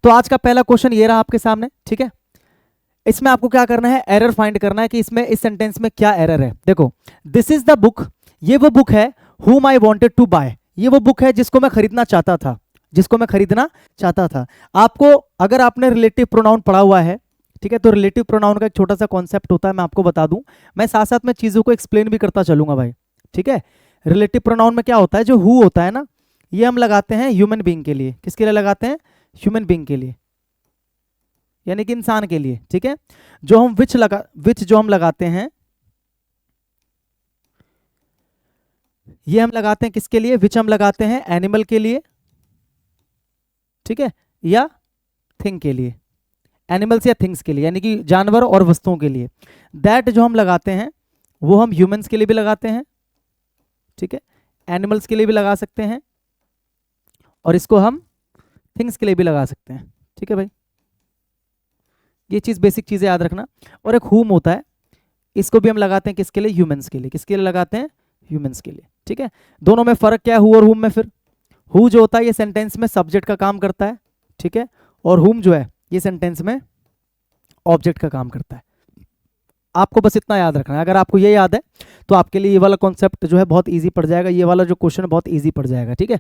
तो आज का पहला क्वेश्चन ये रहा आपके सामने, ठीक है। इसमें आपको क्या करना है, एरर फाइंड करना है कि इसमें इस सेंटेंस में क्या एरर है। देखो, दिस इज द बुक, ये वो बुक है, whom I wanted to buy, ये वो बुक है जिसको मैं खरीदना चाहता था, जिसको मैं खरीदना चाहता था। आपको अगर आपने रिलेटिव प्रोनाउन पढ़ा हुआ है, ठीक है, तो रिलेटिव प्रोनाउन का एक छोटा सा कॉन्सेप्ट होता है, मैं आपको बता दूं, मैं साथ साथ में चीजों को एक्सप्लेन भी करता चलूंगा भाई, ठीक है। रिलेटिव प्रोनाउन में क्या होता है, जो हु होता है ना, ये हम लगाते हैं ह्यूमन बीइंग के लिए। किसके लिए लगाते हैं? ह्यूमन बीइंग के लिए, यानी कि इंसान के लिए, ठीक है। जो हम विच जो हम लगाते हैं, ये हम लगाते हैं किसके लिए? विच हम लगाते हैं एनिमल के लिए, ठीक है, या थिंग के लिए, एनिमल्स या थिंग्स के लिए, यानी कि जानवर और वस्तुओं के लिए। दैट जो हम लगाते हैं वो हम ह्यूमंस के लिए भी लगाते हैं, ठीक है, एनिमल्स के लिए भी लगा सकते हैं, और इसको हम थिंग्स के लिए भी लगा सकते हैं, ठीक है भाई। ये चीज बेसिक चीजें याद रखना। और एक हुम होता है, इसको भी हम लगाते हैं किसके लिए? ह्यूमंस के लिए। किसके लिए लगाते हैं? ह्यूमंस के लिए, ठीक है। दोनों में फर्क क्या है हु और हुम में? फिर हु जो होता है ये सेंटेंस में सब्जेक्ट का काम करता है, ठीक है, और हुम जो है ये सेंटेंस में ऑब्जेक्ट का काम करता है। आपको बस इतना याद रखना है। अगर आपको ये याद है तो आपके लिए ये वाला कॉन्सेप्ट जो है बहुत इजी पड़ जाएगा, ये वाला जो क्वेश्चन बहुत इजी पड़ जाएगा, ठीक है।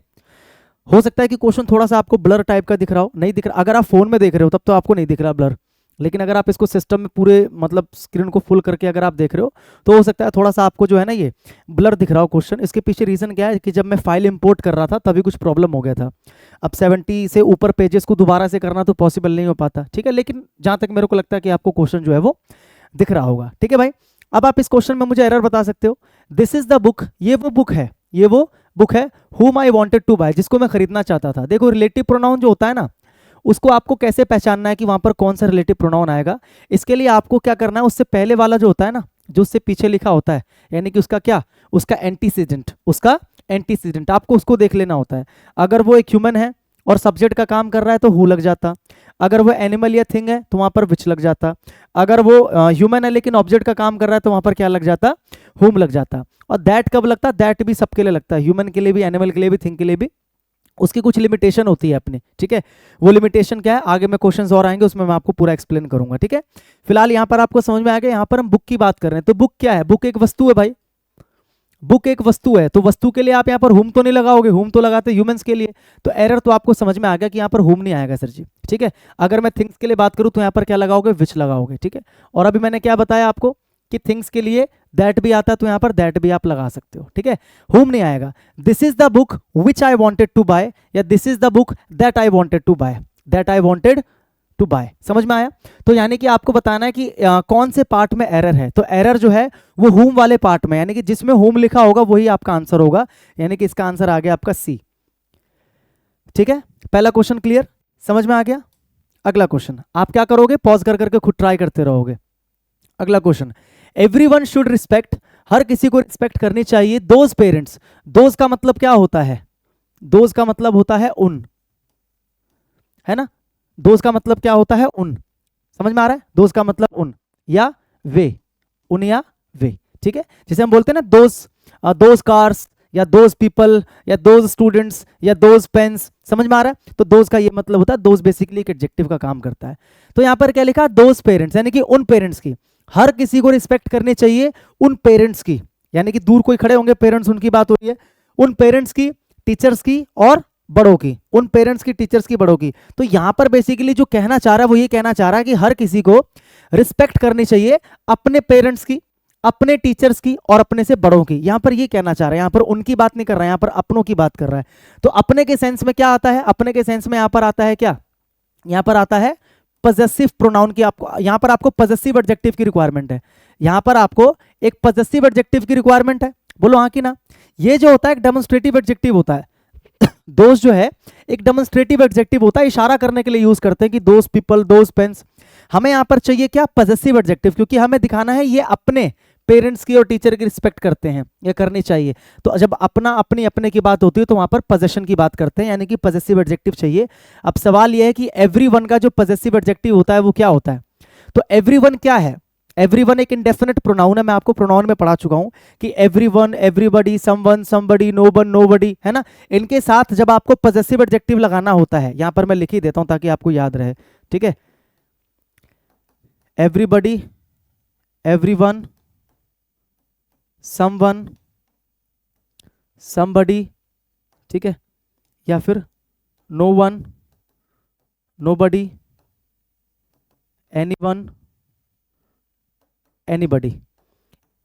हो सकता है कि क्वेश्चन थोड़ा सा आपको ब्लर टाइप का दिख रहा हो, नहीं दिख रहा, अगर आप फोन में देख रहे हो तब तो आपको नहीं दिख रहा ब्लर, लेकिन अगर आप इसको सिस्टम में पूरे मतलब स्क्रीन को फुल करके अगर आप देख रहे हो तो हो सकता है थोड़ा सा आपको जो है ना ये ब्लर दिख रहा हो क्वेश्चन। इसके पीछे रीजन क्या है कि जब मैं फाइल इंपोर्ट कर रहा था तभी कुछ प्रॉब्लम हो गया था। अब 70 से ऊपर पेजेस को दोबारा से करना तो पॉसिबल नहीं हो पाता, ठीक है, लेकिन जहां तक मेरे को लगता है कि आपको क्वेश्चन जो है वो दिख रहा होगा, ठीक है भाई। अब आप इस क्वेश्चन में मुझे एरर बता सकते हो। दिस इज द बुक, ये वो बुक है, ये वो बुक है whom I wanted to buy, जिसको मैं खरीदना चाहता था। देखो रिलेटिव प्रोनाउन जो होता है ना, उसको आपको कैसे पहचानना है कि वहां पर कौन सा रिलेटिव प्रोनाउन आएगा। इसके लिए आपको क्या करना है, उससे पहले वाला जो होता है ना, जो उससे पीछे लिखा होता है, यानी कि उसका क्या, उसका एंटीसीडेंट, उसका एंटीसीडेंट आपको उसको देख लेना होता है। अगर वो एक ह्यूमन है और सब्जेक्ट का काम कर रहा है तो हु लग जाता, अगर वो एनिमल या थिंग है तो वहां पर विच लग जाता, अगर वो ह्यूमन है लेकिन ऑब्जेक्ट का काम कर रहा है तो वहां पर क्या लग जाता, हुम लग जाता। और दैट कब लगता? दैट भी सबके लिए लगता है, ह्यूमन के लिए भी, एनिमल के लिए भी, थिंग के लिए भी। उसकी कुछ लिमिटेशन होती है अपनी, ठीक है। वो लिमिटेशन क्या है आगे में क्वेश्चंस और आएंगे उसमें मैं आपको पूरा एक्सप्लेन करूंगा, ठीक है। फिलहाल यहाँ पर आपको समझ में आ गया, यहाँ पर हम बुक की बात कर रहे हैं। तो बुक क्या है? बुक एक वस्तु है भाई, बुक एक वस्तु है, तो वस्तु के लिए आप यहाँ पर हुम तो नहीं लगाओगे, हुम तो लगाते ह्यूमंस के लिए। तो एरर तो आपको समझ में आ गया कि यहाँ पर हुम नहीं आएगा सर जी, ठीक है। अगर मैं थिंग्स के लिए बात करूँ तो यहाँ पर क्या लगाओगे? विच लगाओगे, ठीक है। और अभी मैंने क्या बताया आपको कि थिंग्स के लिए दैट भी आता है तो यहाँ पर दैट भी आप लगा सकते हो, ठीक है, हुम नहीं आएगा। This is the book which I wanted to buy, या this is the book that I wanted to buy, that I wanted to buy. समझ में आया? तो यानी कि आपको बताना है कि कौन से पार्ट में एरर है। तो एरर जो है वो हुम वाले पार्ट में, यानी कि जिसमें हुम लिखा होगा वही आपका आंसर होगा, यानी कि इसका आंसर आ गया आपका सी, ठीक है। पहला क्वेश्चन क्लियर, समझ में आ गया। अगला क्वेश्चन आप क्या करोगे? पॉज कर करके खुद ट्राई करते रहोगे। अगला क्वेश्चन, एवरीवन शुड रिस्पेक्ट, हर किसी को रिस्पेक्ट करनी चाहिए, दोज पेरेंट्स। दोज का मतलब क्या होता है? दोज का मतलब होता है उन, है ना। दोज का मतलब क्या होता है? उन। समझ में आ रहा है? दोज का मतलब उन या वे, उन या वे, ठीक है। जैसे हम बोलते हैं ना दोज कार्स या दोज पीपल या दोज स्टूडेंट्स या दोज पेन्स, समझ में आ रहा है? तो दोज का ये मतलब होता है, दोज बेसिकली एक एडजेक्टिव का काम करता है। तो यहां पर क्या लिखा? दोज पेरेंट्स, यानी कि उन पेरेंट्स की, हर किसी को रिस्पेक्ट करनी चाहिए उन पेरेंट्स की, यानी कि दूर कोई खड़े होंगे पेरेंट्स, उनकी बात हो रही है, उन पेरेंट्स की, टीचर्स की और बड़ों की, उन पेरेंट्स की, टीचर्स की, बड़ों की। तो यहां पर बेसिकली जो कहना चाह रहा है वो ये कहना चाह रहा है कि हर किसी को रिस्पेक्ट करनी चाहिए अपने पेरेंट्स की, अपने टीचर्स की और अपने से बड़ों की। यहां पर ये कहना चाह रहा है, यहां पर उनकी बात नहीं कर रहा है, यहां पर अपनों की बात कर रहा है। तो अपने के सेंस में क्या आता है? अपने के सेंस में यहां पर आता है क्या? यहां पर आता है पजेसिव प्रोनाउन की। आपको यहां पर आपको पजेसिव एडजेक्टिव की रिक्वायरमेंट है, यहां पर आपको एक पजेसिव एडजेक्टिव की रिक्वायरमेंट है। बोलो हाँ कि ना। ये जो होता है एक डेमोन्स्ट्रेटिव एडजेक्टिव होता है। दोस्त जो है एक डेमोन्स्ट्रेटिव एडजेक्टिव होता है, इशारा करने के लिए यूज करते हैं कि दोस्त पीपल, दोस्त पेन्स। हमें यहां पर चाहिए क्या? पजेसिव एडजेक्टिव, क्योंकि हमें दिखाना है ये अपने पेरेंट्स की और टीचर की रिस्पेक्ट करते हैं, ये करनी चाहिए। तो जब अपना, अपनी, अपने की बात होती है तो वहां पर पजेशन की बात करते हैं, यानी कि पजेसिव एडजेक्टिव चाहिए। अब सवाल यह है कि एवरीवन का जो पजेसिव एडजेक्टिव होता है वो क्या होता है? तो एवरीवन क्या है? एवरीवन एक इंडेफिनिट प्रोनाउन है, मैं आपको प्रोनाउन में पढ़ा चुका हूं कि एवरीवन, एवरीबॉडी, समवन, समबडी, नोबन, नोबडी, है ना। इनके साथ जब आपको पजेसिव एडजेक्टिव लगाना होता है, यहां पर मैं लिख ही देता हूं ताकि आपको याद रहे, ठीक है। एवरीबॉडी, एवरीवन, समवन, समबडी, ठीक है, या फिर no one, nobody, anyone, anybody.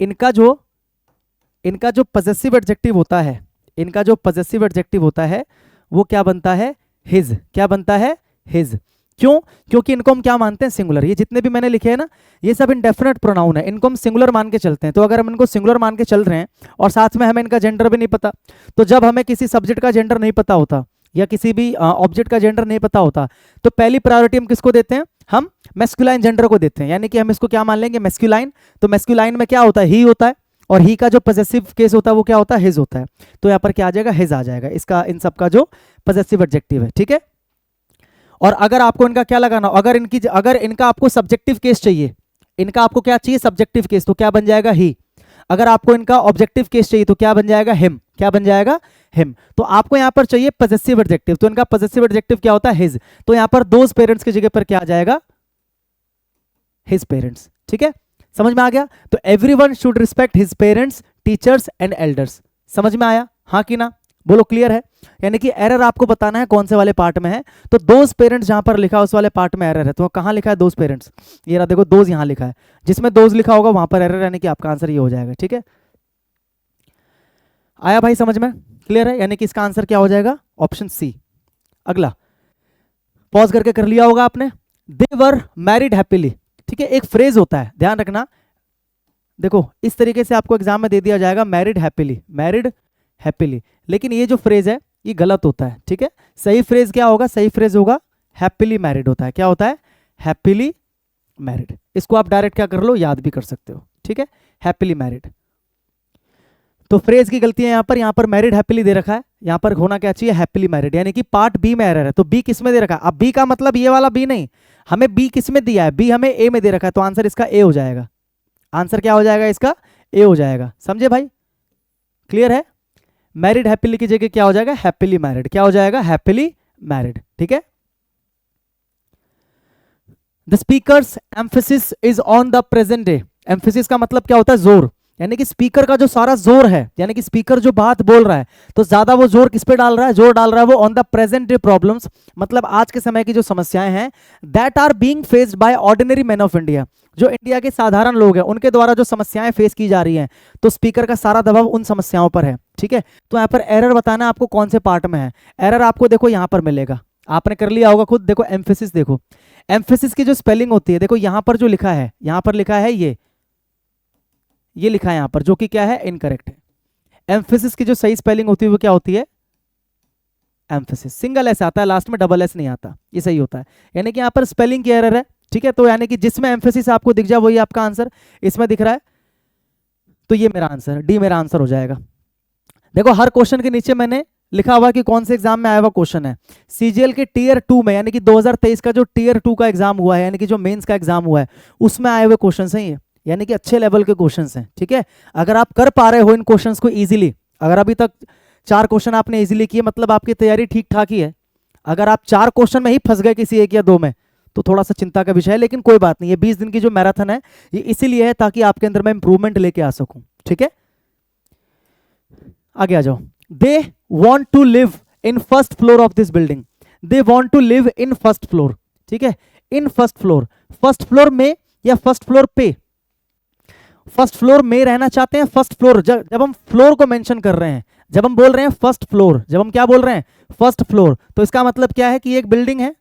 इनका जो पजेसिव एडजेक्टिव होता है, इनका जो पजेसिव एडजेक्टिव होता है वो क्या बनता है? हिज। क्या बनता है? हिज। क्यों? क्योंकि इनको हम क्या मानते हैं? सिंगुलर। ये जितने भी मैंने लिखे हैं ना, ये सब इंडेफिनिट प्रोनाउन है, इनको हम सिंगुलर मान के चलते हैं। तो अगर हम इनको सिंगुलर मान के चल रहे हैं और साथ में हमें इनका जेंडर भी नहीं पता, तो जब हमें किसी सब्जेक्ट का जेंडर नहीं पता होता या किसी भी ऑब्जेक्ट का जेंडर नहीं पता होता, तो पहली प्रायोरिटी हम किसको देते हैं? हम मैस्कुलाइन जेंडर को देते हैं। यानी कि हम इसको क्या मान लेंगे? मैस्कुलाइन। तो मैस्कुलाइन में क्या होता है? ही होता है, और ही का जो पजेसिव केस होता है वो क्या होता है? हिज होता है। तो यहाँ पर क्या आ जाएगा? हिज आ जाएगा, इसका इन सब का जो पजेसिव एडजेक्टिव है, ठीक है। और अगर आपको इनका क्या लगाना, अगर इनका आपको सब्जेक्टिव केस चाहिए, इनका आपको क्या चाहिए? सब्जेक्टिव केस, तो क्या बन जाएगा? ही। अगर आपको इनका ऑब्जेक्टिव केस चाहिए तो क्या बन जाएगा? हिम। क्या बन जाएगा? हिम। तो आपको यहां पर चाहिए पजेसिव एडजेक्टिव, तो इनका पजेसिव एडजेक्टिव क्या होता है? हिज। तो यहां पर दोज पेरेंट्स की जगह पर क्या आ जाएगा? हिज पेरेंट्स, ठीक है। समझ में आ गया? तो everyone should respect his parents, teachers and elders. समझ में आया? हाँ कि ना? बोलो, क्लियर है? यानी कि एरर आपको बताना है कौन से वाले पार्ट में है। तो दोज पेरेंट्स जहां पर लिखा है उस वाले पार्ट में एरर है। तो कहां लिखा है दोज पेरेंट्स? ये रहा, देखो दोज यहां लिखा है, जिसमें दोज लिखा होगा वहां पर एरर, यानी कि आपका आंसर ये हो जाएगा, ठीक है। आया भाई समझ में? क्लियर है? यानी कि इसका आंसर क्या हो जाएगा? Option C. अगला पॉज करके कर लिया होगा आपने। दे वर मैरिड हैप्पीली, ठीक है। एक फ्रेज होता है, ध्यान रखना, देखो इस तरीके से आपको एग्जाम में दे दिया जाएगा, मैरिड हैप्पीली, मैरिड हैप्पीली। लेकिन ये जो फ्रेज है ये गलत होता है, ठीक है। सही फ्रेज क्या होगा? सही फ्रेज होगा हैप्पीली मैरिड होता है। क्या होता है? Happily married. इसको आप डायरेक्ट क्या कर लो, याद भी कर सकते हो, ठीक है, हैप्पीली मैरिड। तो फ्रेज की गलती है यहाँ पर मैरिड हैप्पीली दे रखा है, यहाँ पर होना क्या चाहिए? Happily married. यानी कि पार्ट बी में एरर है। तो बी किस में दे रखा है? अब बी का मतलब ये वाला बी नहीं, हमें बी किस में दिया है? बी हमें ए में दे रखा है, तो आंसर इसका ए हो जाएगा। आंसर क्या हो जाएगा इसका? ए हो जाएगा। समझे भाई? क्लियर है? मैरिड हैप्पीली की जगह क्या हो जाएगा? Happily married. क्या हो जाएगा? हैप्पीली मैरिड, ठीक है। The speakers emphasis is on the present day. Emphasis का मतलब क्या होता है? जोर। यानी कि स्पीकर का जो सारा जोर है, यानी कि स्पीकर जो बात बोल रहा है, तो ज्यादा वो जोर किस पे डाल रहा है? जोर डाल रहा है वो on the present day problems, मतलब आज के समय की जो समस्याएं हैं, that are being faced by ordinary man of India. जो इंडिया के साधारण लोग हैं उनके द्वारा जो समस्याएं फेस की जा रही हैं, तो स्पीकर का सारा दबाव उन समस्याओं पर है, ठीक है। तो यहाँ पर एरर बताना आपको कौन से पार्ट में है। एरर आपको देखो यहाँ पर मिलेगा, आपने कर लिया होगा खुद। देखो एम्फेसिस, देखो एम्फेसिस की जो स्पेलिंग होती है, देखो यहाँ पर जो लिखा है, यहाँ पर लिखा है ये लिखा है यहाँ पर, जो कि क्या है? इनकरेक्ट है। एम्फेसिस की जो सही स्पेलिंग होती है वो क्या होती है? एम्फेसिस। सिंगल एस आता है लास्ट में, डबल एस नहीं आता, ये सही होता है। यानी कि यहाँ पर स्पेलिंग की एरर है, ठीक है। तो यानी कि जिसमें एम्फेसिस आपको दिख जाए वही आपका आंसर। इसमें दिख रहा है तो ये मेरा आंसर, डी मेरा आंसर हो जाएगा। देखो हर क्वेश्चन के नीचे मैंने लिखा हुआ कि कौन से एग्जाम में आया हुआ क्वेश्चन है। सीजीएल के टीयर 2 में, यानी कि 2023 का जो टीयर 2 का एग्जाम हुआ है, यानी कि जो मेंस का एग्जाम हुआ है, उसमें आए हुए क्वेश्चन हैं ये, यानी कि अच्छे लेवल के क्वेश्चंस हैं, ठीक है। अगर आप कर पा रहे हो इन क्वेश्चंस को इजीली, अगर अभी तक 4 क्वेश्चन आपने इजीली किए, मतलब आपकी तैयारी ठीक ठाक ही है। अगर आप 4 क्वेश्चन में ही फंस गए किसी 1 या 2 में, तो थोड़ा सा चिंता का विषय है, लेकिन कोई बात नहीं। ये 20 दिन की जो मैराथन है ये इसीलिए है ताकि आपके अंदर मैं इंप्रूवमेंट लेके आ सकूं, ठीक है। आगे आ जाओ। They want to live in first floor of this building. They want to live in first floor, ठीक है। In first floor, first floor में या फर्स्ट फ्लोर पे? फर्स्ट फ्लोर में रहना चाहते हैं। फर्स्ट फ्लोर, जब हम फ्लोर को मेंशन कर रहे हैं, जब हम बोल रहे हैं फर्स्ट फ्लोर, जब हम क्या बोल रहे हैं? फर्स्ट फ्लोर, तो इसका मतलब क्या है कि एक बिल्डिंग है,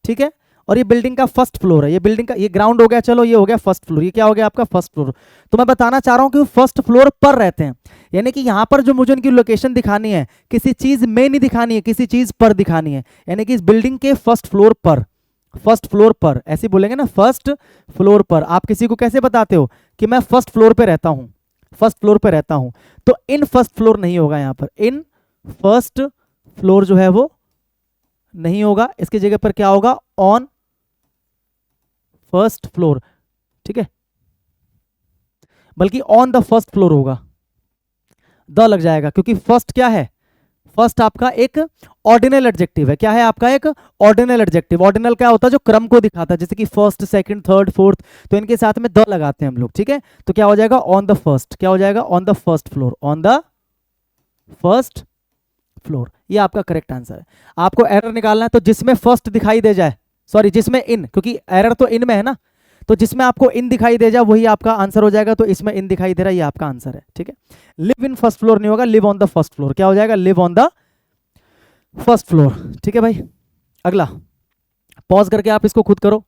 ठीक है, और ये बिल्डिंग का फर्स्ट फ्लोर है। ये बिल्डिंग का, ये ग्राउंड हो गया, चलो ये हो गया फर्स्ट फ्लोर। ये क्या हो गया आपका? First floor. तो मैं बताना चाह रहा हूं कि वो फर्स्ट फ्लोर पर रहते हैं, यानी कि यहां पर जो मुझे उनकी लोकेशन दिखानी है, किसी चीज में नहीं दिखानी है, किसी चीज पर दिखानी है, यानी कि इस बिल्डिंग के फर्स्ट फ्लोर पर। फर्स्ट फ्लोर पर ऐसे बोलेंगे ना, फर्स्ट फ्लोर पर। आप किसी को कैसे बताते हो कि मैं फर्स्ट फ्लोर पे रहता हूं, फर्स्ट फ्लोर पे रहता हूं? तो इन फर्स्ट फ्लोर नहीं होगा यहां पर, इन फर्स्ट फ्लोर जो है वो नहीं होगा। इसकी जगह पर क्या होगा? ऑन फर्स्ट फ्लोर, ठीक है। बल्कि ऑन द फर्स्ट फ्लोर होगा, द लग जाएगा, क्योंकि फर्स्ट क्या है, फर्स्ट आपका एक ऑर्डिनल एडजेक्टिव है। क्या है आपका एक ऑर्डिनल एडजेक्टिव। ऑर्डिनल क्या होता है, जो क्रम को दिखाता है, जैसे कि फर्स्ट, सेकंड, थर्ड, फोर्थ, तो इनके साथ में द लगाते हैं हम लोग, ठीक है। तो क्या हो जाएगा, ऑन द फर्स्ट, क्या हो जाएगा, on the first floor, on the first floor. ये आपका करेक्ट आंसर है। आपको एरर निकालना है, तो जिसमें फर्स्ट दिखाई दे जाए, सॉरी जिसमें इन, क्योंकि एरर तो इन में है ना, तो जिसमें आपको इन दिखाई दे जाए वही आपका आंसर हो जाएगा। तो इसमें इन दिखाई दे रहा है, ये आपका आंसर है, ठीक है। लिव इन फर्स्ट फ्लोर नहीं होगा, live on the first floor. क्या हो जाएगा, live on the first floor, ठीक है भाई। अगला पॉज करके आप इसको खुद करो,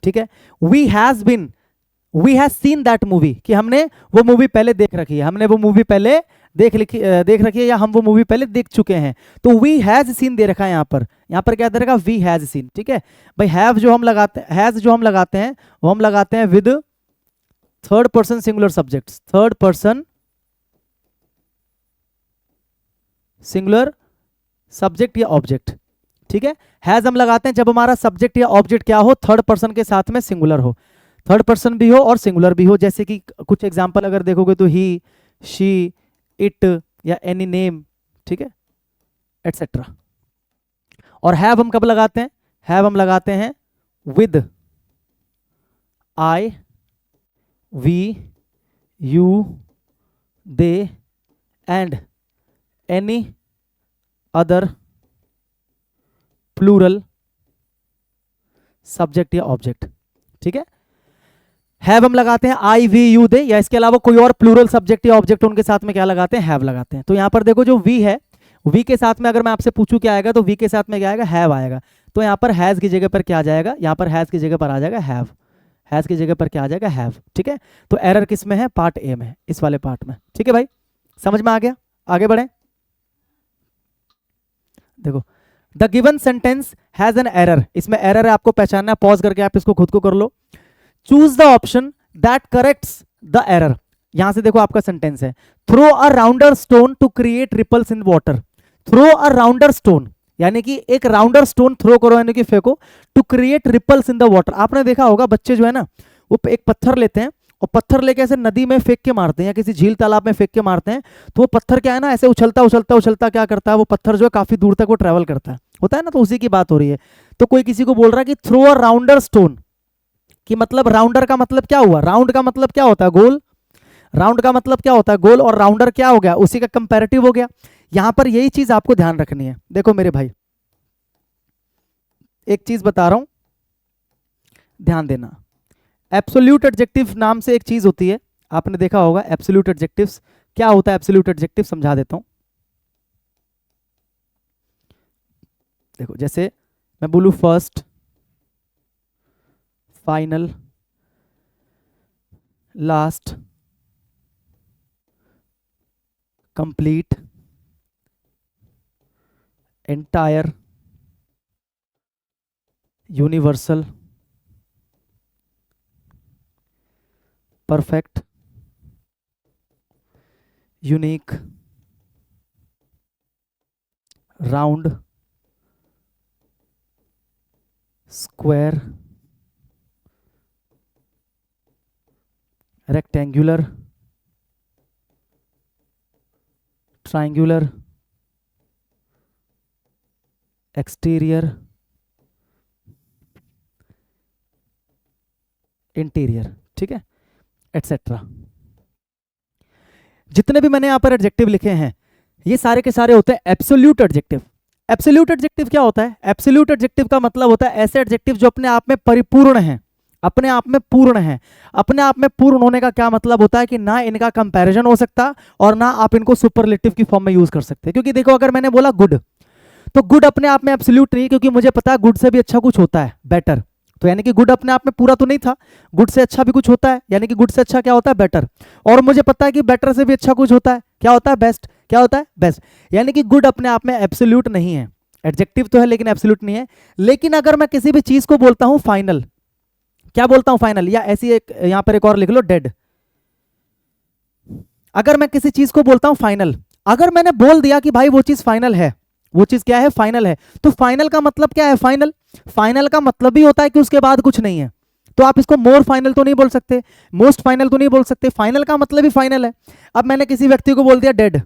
ठीक है। We has seen that movie, कि हमने वो मूवी पहले देख रखी है, हमने वो मूवी पहले देख रखी है, या हम वो मूवी पहले देख चुके हैं। तो वी हैज सीन दे रखा है यहाँ पर क्या दे रखा, वी हैज सीन, ठीक है भाई। हैव जो हम लगाते हैं, हैज जो हम लगाते हैं, वो हम लगाते हैं with third person singular subjects, third person singular subject या ऑब्जेक्ट, ठीक है। हैज हम लगाते हैं जब हमारा सब्जेक्ट या ऑब्जेक्ट क्या हो, थर्ड पर्सन के साथ में सिंगुलर हो, थर्ड पर्सन भी हो और सिंगुलर भी हो। जैसे कि कुछ एग्जांपल अगर देखोगे तो ही, शी, इट या एनी नेम, ठीक है, एटसेट्रा। और हैव हम कब लगाते हैं, हैव हम लगाते हैं with I, we, you, they and any other plural subject या ऑब्जेक्ट, ठीक है। हैव हम लगाते हैं आई, वी, यू, दे, या इसके अलावा कोई और प्लूरल सब्जेक्ट या ऑब्जेक्ट उनके साथ में क्या लगाते हैं, हैव लगाते हैं। तो यहां पर देखो जो वी है, वी के साथ में अगर मैं आपसे पूछूं क्या आएगा, तो वी के साथ में क्या आएगा, हैव आएगा। तो यहां पर हैज की जगह पर क्या आ जाएगा, यहां पर हैज की जगह पर आ जाएगा हैव, हैज की जगह पर क्या आ जाएगा, हैव, ठीक है। तो एरर किस में है, पार्ट ए में, इस वाले पार्ट में, ठीक है भाई, समझ में आ गया। आगे बढ़े, देखो the given sentence has an error, इसमें एरर है, आपको पहचानना है। पॉज करके आप इसको खुद को कर लो। Choose the option that corrects the error. यहां से देखो आपका सेंटेंस है, throw a rounder stone to create ripples in water. Throw a rounder stone, यानी कि एक राउंडर स्टोन थ्रो करो, यानी कि फेंको, to create ripples in the water. आपने देखा होगा बच्चे जो है ना, वो एक पत्थर लेते हैं और पत्थर लेके ऐसे नदी में फेंक के मारते हैं या किसी झील तालाब में फेंक के मारते हैं, तो वो पत्थर क्या है ना, ऐसे उछलता उछलता उछलता क्या करता है, वो पत्थर जो है काफी दूर तक वो ट्रेवल करता है, होता है ना। तो उसी की बात हो रही है। तो कोई किसी को बोल रहा है कि थ्रो अ राउंडर स्टोन, कि मतलब राउंडर का मतलब क्या हुआ, राउंड का मतलब क्या होता है, गोल। राउंड का मतलब क्या होता है, गोल, और राउंडर क्या हो गया, उसी का कंपैरेटिव हो गया। यहां पर यही चीज आपको ध्यान रखनी है। देखो मेरे भाई, एक चीज बता रहा हूं, ध्यान देना। एब्सोल्यूट एडजेक्टिव नाम से एक चीज होती है, आपने देखा होगा एब्सोल्यूट एडजेक्टिव्स। क्या होता है एब्सोल्यूट एडजेक्टिव, समझा देता हूं। देखो जैसे मैं बोलूं first, final, last, complete, entire, universal, perfect, unique, round, square, rectangular, triangular, exterior, interior, ठीक है, एटसेट्रा। जितने भी मैंने यहां पर एडजेक्टिव लिखे हैं, ये सारे के सारे होते हैं एब्सोल्यूट एडजेक्टिव। एब्सोल्यूट एडजेक्टिव क्या होता है, एब्सोल्यूट एडजेक्टिव का मतलब होता है ऐसे एडजेक्टिव जो अपने आप में परिपूर्ण हैं, अपने आप में पूर्ण है। अपने आप में पूर्ण होने का क्या मतलब होता है कि ना इनका कंपैरिजन हो सकता और ना आप इनको सुपरलेटिव की फॉर्म में यूज कर सकते। क्योंकि देखो अगर मैंने बोला गुड, तो गुड अपने आप में एब्सोल्यूट नहीं, क्योंकि मुझे पता है गुड से भी अच्छा कुछ होता है, बेटर। तो यानी कि गुड अपने आप में पूरा तो नहीं था, गुड से अच्छा भी कुछ होता है, यानी कि गुड से अच्छा क्या होता है, बेटर। और मुझे पता है कि बेटर से भी अच्छा कुछ होता है, क्या होता है, बेस्ट। क्या होता है, बेस्ट। यानी कि गुड अपने आप में एब्सोल्यूट नहीं है, एडजेक्टिव तो है लेकिन एब्सोल्यूट नहीं है। लेकिन अगर मैं किसी भी चीज को बोलता हूं फाइनल, क्या बोलता हूं, फाइनल, या ऐसी एक यहां पर एक और लिख लो, डेड। अगर मैं किसी चीज को बोलता हूं फाइनल, अगर मैंने बोल दिया कि भाई वो चीज फाइनल है, वो चीज क्या है, फाइनल है, तो फाइनल का मतलब क्या है, फाइनल। फाइनल का मतलब भी होता है कि उसके बाद कुछ नहीं है। तो आप इसको मोर फाइनल तो नहीं बोल सकते, मोस्ट फाइनल तो नहीं बोल सकते, फाइनल का मतलब ही फाइनल है। अब मैंने किसी व्यक्ति को बोल दिया डेड,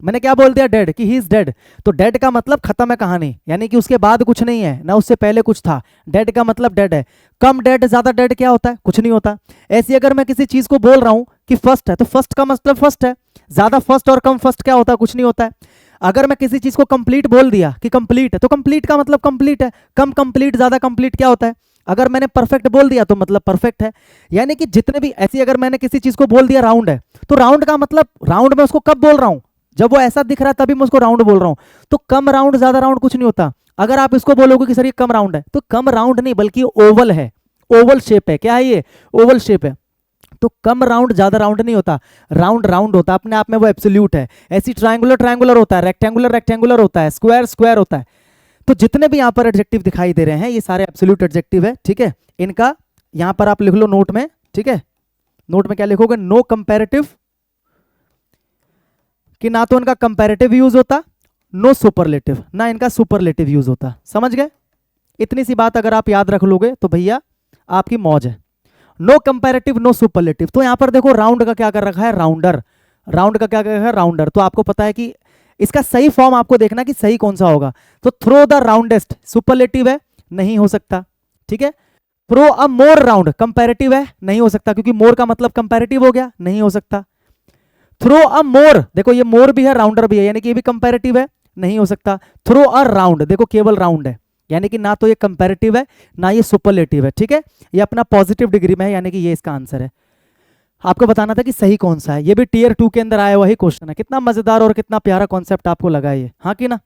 मैंने क्या बोल दिया, डेड, कि ही इज डेड, तो डेड का मतलब खत्म है कहानी, यानी कि उसके बाद कुछ नहीं है ना, उससे पहले कुछ था, डेड का मतलब डेड है। कम डेड ज्यादा डेड क्या होता है, कुछ नहीं होता। ऐसे अगर मैं किसी चीज को बोल रहा हूं कि फर्स्ट है, तो फर्स्ट का मतलब फर्स्ट है, ज्यादा फर्स्ट और कम फर्स्ट क्या होता है, कुछ नहीं होता है। अगर मैं किसी चीज को कंप्लीट बोल दिया कि कंप्लीट है, तो कंप्लीट का मतलब कंप्लीट है, कम कंप्लीट ज्यादा कंप्लीट क्या होता है। अगर मैंने परफेक्ट बोल दिया तो मतलब परफेक्ट है। यानी कि जितने भी ऐसी, अगर मैंने किसी चीज को बोल दिया राउंड है, तो राउंड का मतलब राउंड में उसको कब बोल रहा हूं, जब वो ऐसा दिख रहा है तभी मैं उसको राउंड बोल रहा हूं। तो कम राउंड ज्यादा राउंड कुछ नहीं होता। अगर आप इसको बोलोगे कि सर ये कम राउंड है, तो कम राउंड नहीं बल्कि ओवल है, ओवल शेप है। क्या है ये, ओवल शेप है। तो कम राउंड ज्यादा राउंड नहीं होता, राउंड राउंड होता है, अपने आप में वो एब्सोल्यूट है। ऐसी ट्रायंगुलर ट्रायंगुलर होता है, रेक्टेंगुलर रेक्टेंगुलर होता है, स्क्वायर स्क्वायर होता है। तो जितने भी यहां पर एडजेक्टिव दिखाई दे रहे हैं ये सारे एब्सोल्यूट एडजेक्टिव है, ठीक है। इनका यहां पर आप लिख लो नोट में, ठीक है। नोट में क्या लिखोगे, नो कंपैरेटिव, कि ना तो इनका कंपैरेटिव यूज होता, नो सुपरलेटिव, ना इनका सुपरलेटिव यूज होता। समझ गए, इतनी सी बात अगर आप याद रख लोगे तो भैया आपकी मौज है। No comparative no superlative. तो यहां पर देखो राउंड का क्या कर रखा है, राउंडर, राउंड का क्या कर रखा है, राउंडर। तो आपको पता है कि इसका सही फॉर्म आपको देखना कि सही कौन सा होगा। तो थ्रो द राउंडेस्ट, सुपरलेटिव है, नहीं हो सकता, ठीक है। थ्रो अ मोर राउंड, कंपैरेटिव है, नहीं हो सकता, क्योंकि मोर का मतलब कंपैरेटिव हो गया, नहीं हो सकता। थ्रो अ मोर, देखो ये मोर भी है राउंडर भी है, यानी कि ये भी कंपैरेटिव है, नहीं हो सकता। थ्रो अ राउंड, देखो केवल राउंड है, यानी कि ना तो ये कंपैरेटिव है ना ये सुपरलेटिव है, ठीक है। ये अपना पॉजिटिव डिग्री में है, यानी कि ये इसका आंसर है। आपको बताना था कि सही कौन सा है। ये भी टीयर 2 के अंदर आया हुआ ही क्वेश्चन है। कितना मजेदार और कितना प्यारा कॉन्सेप्ट आपको लगा ये, हाँ कि ना।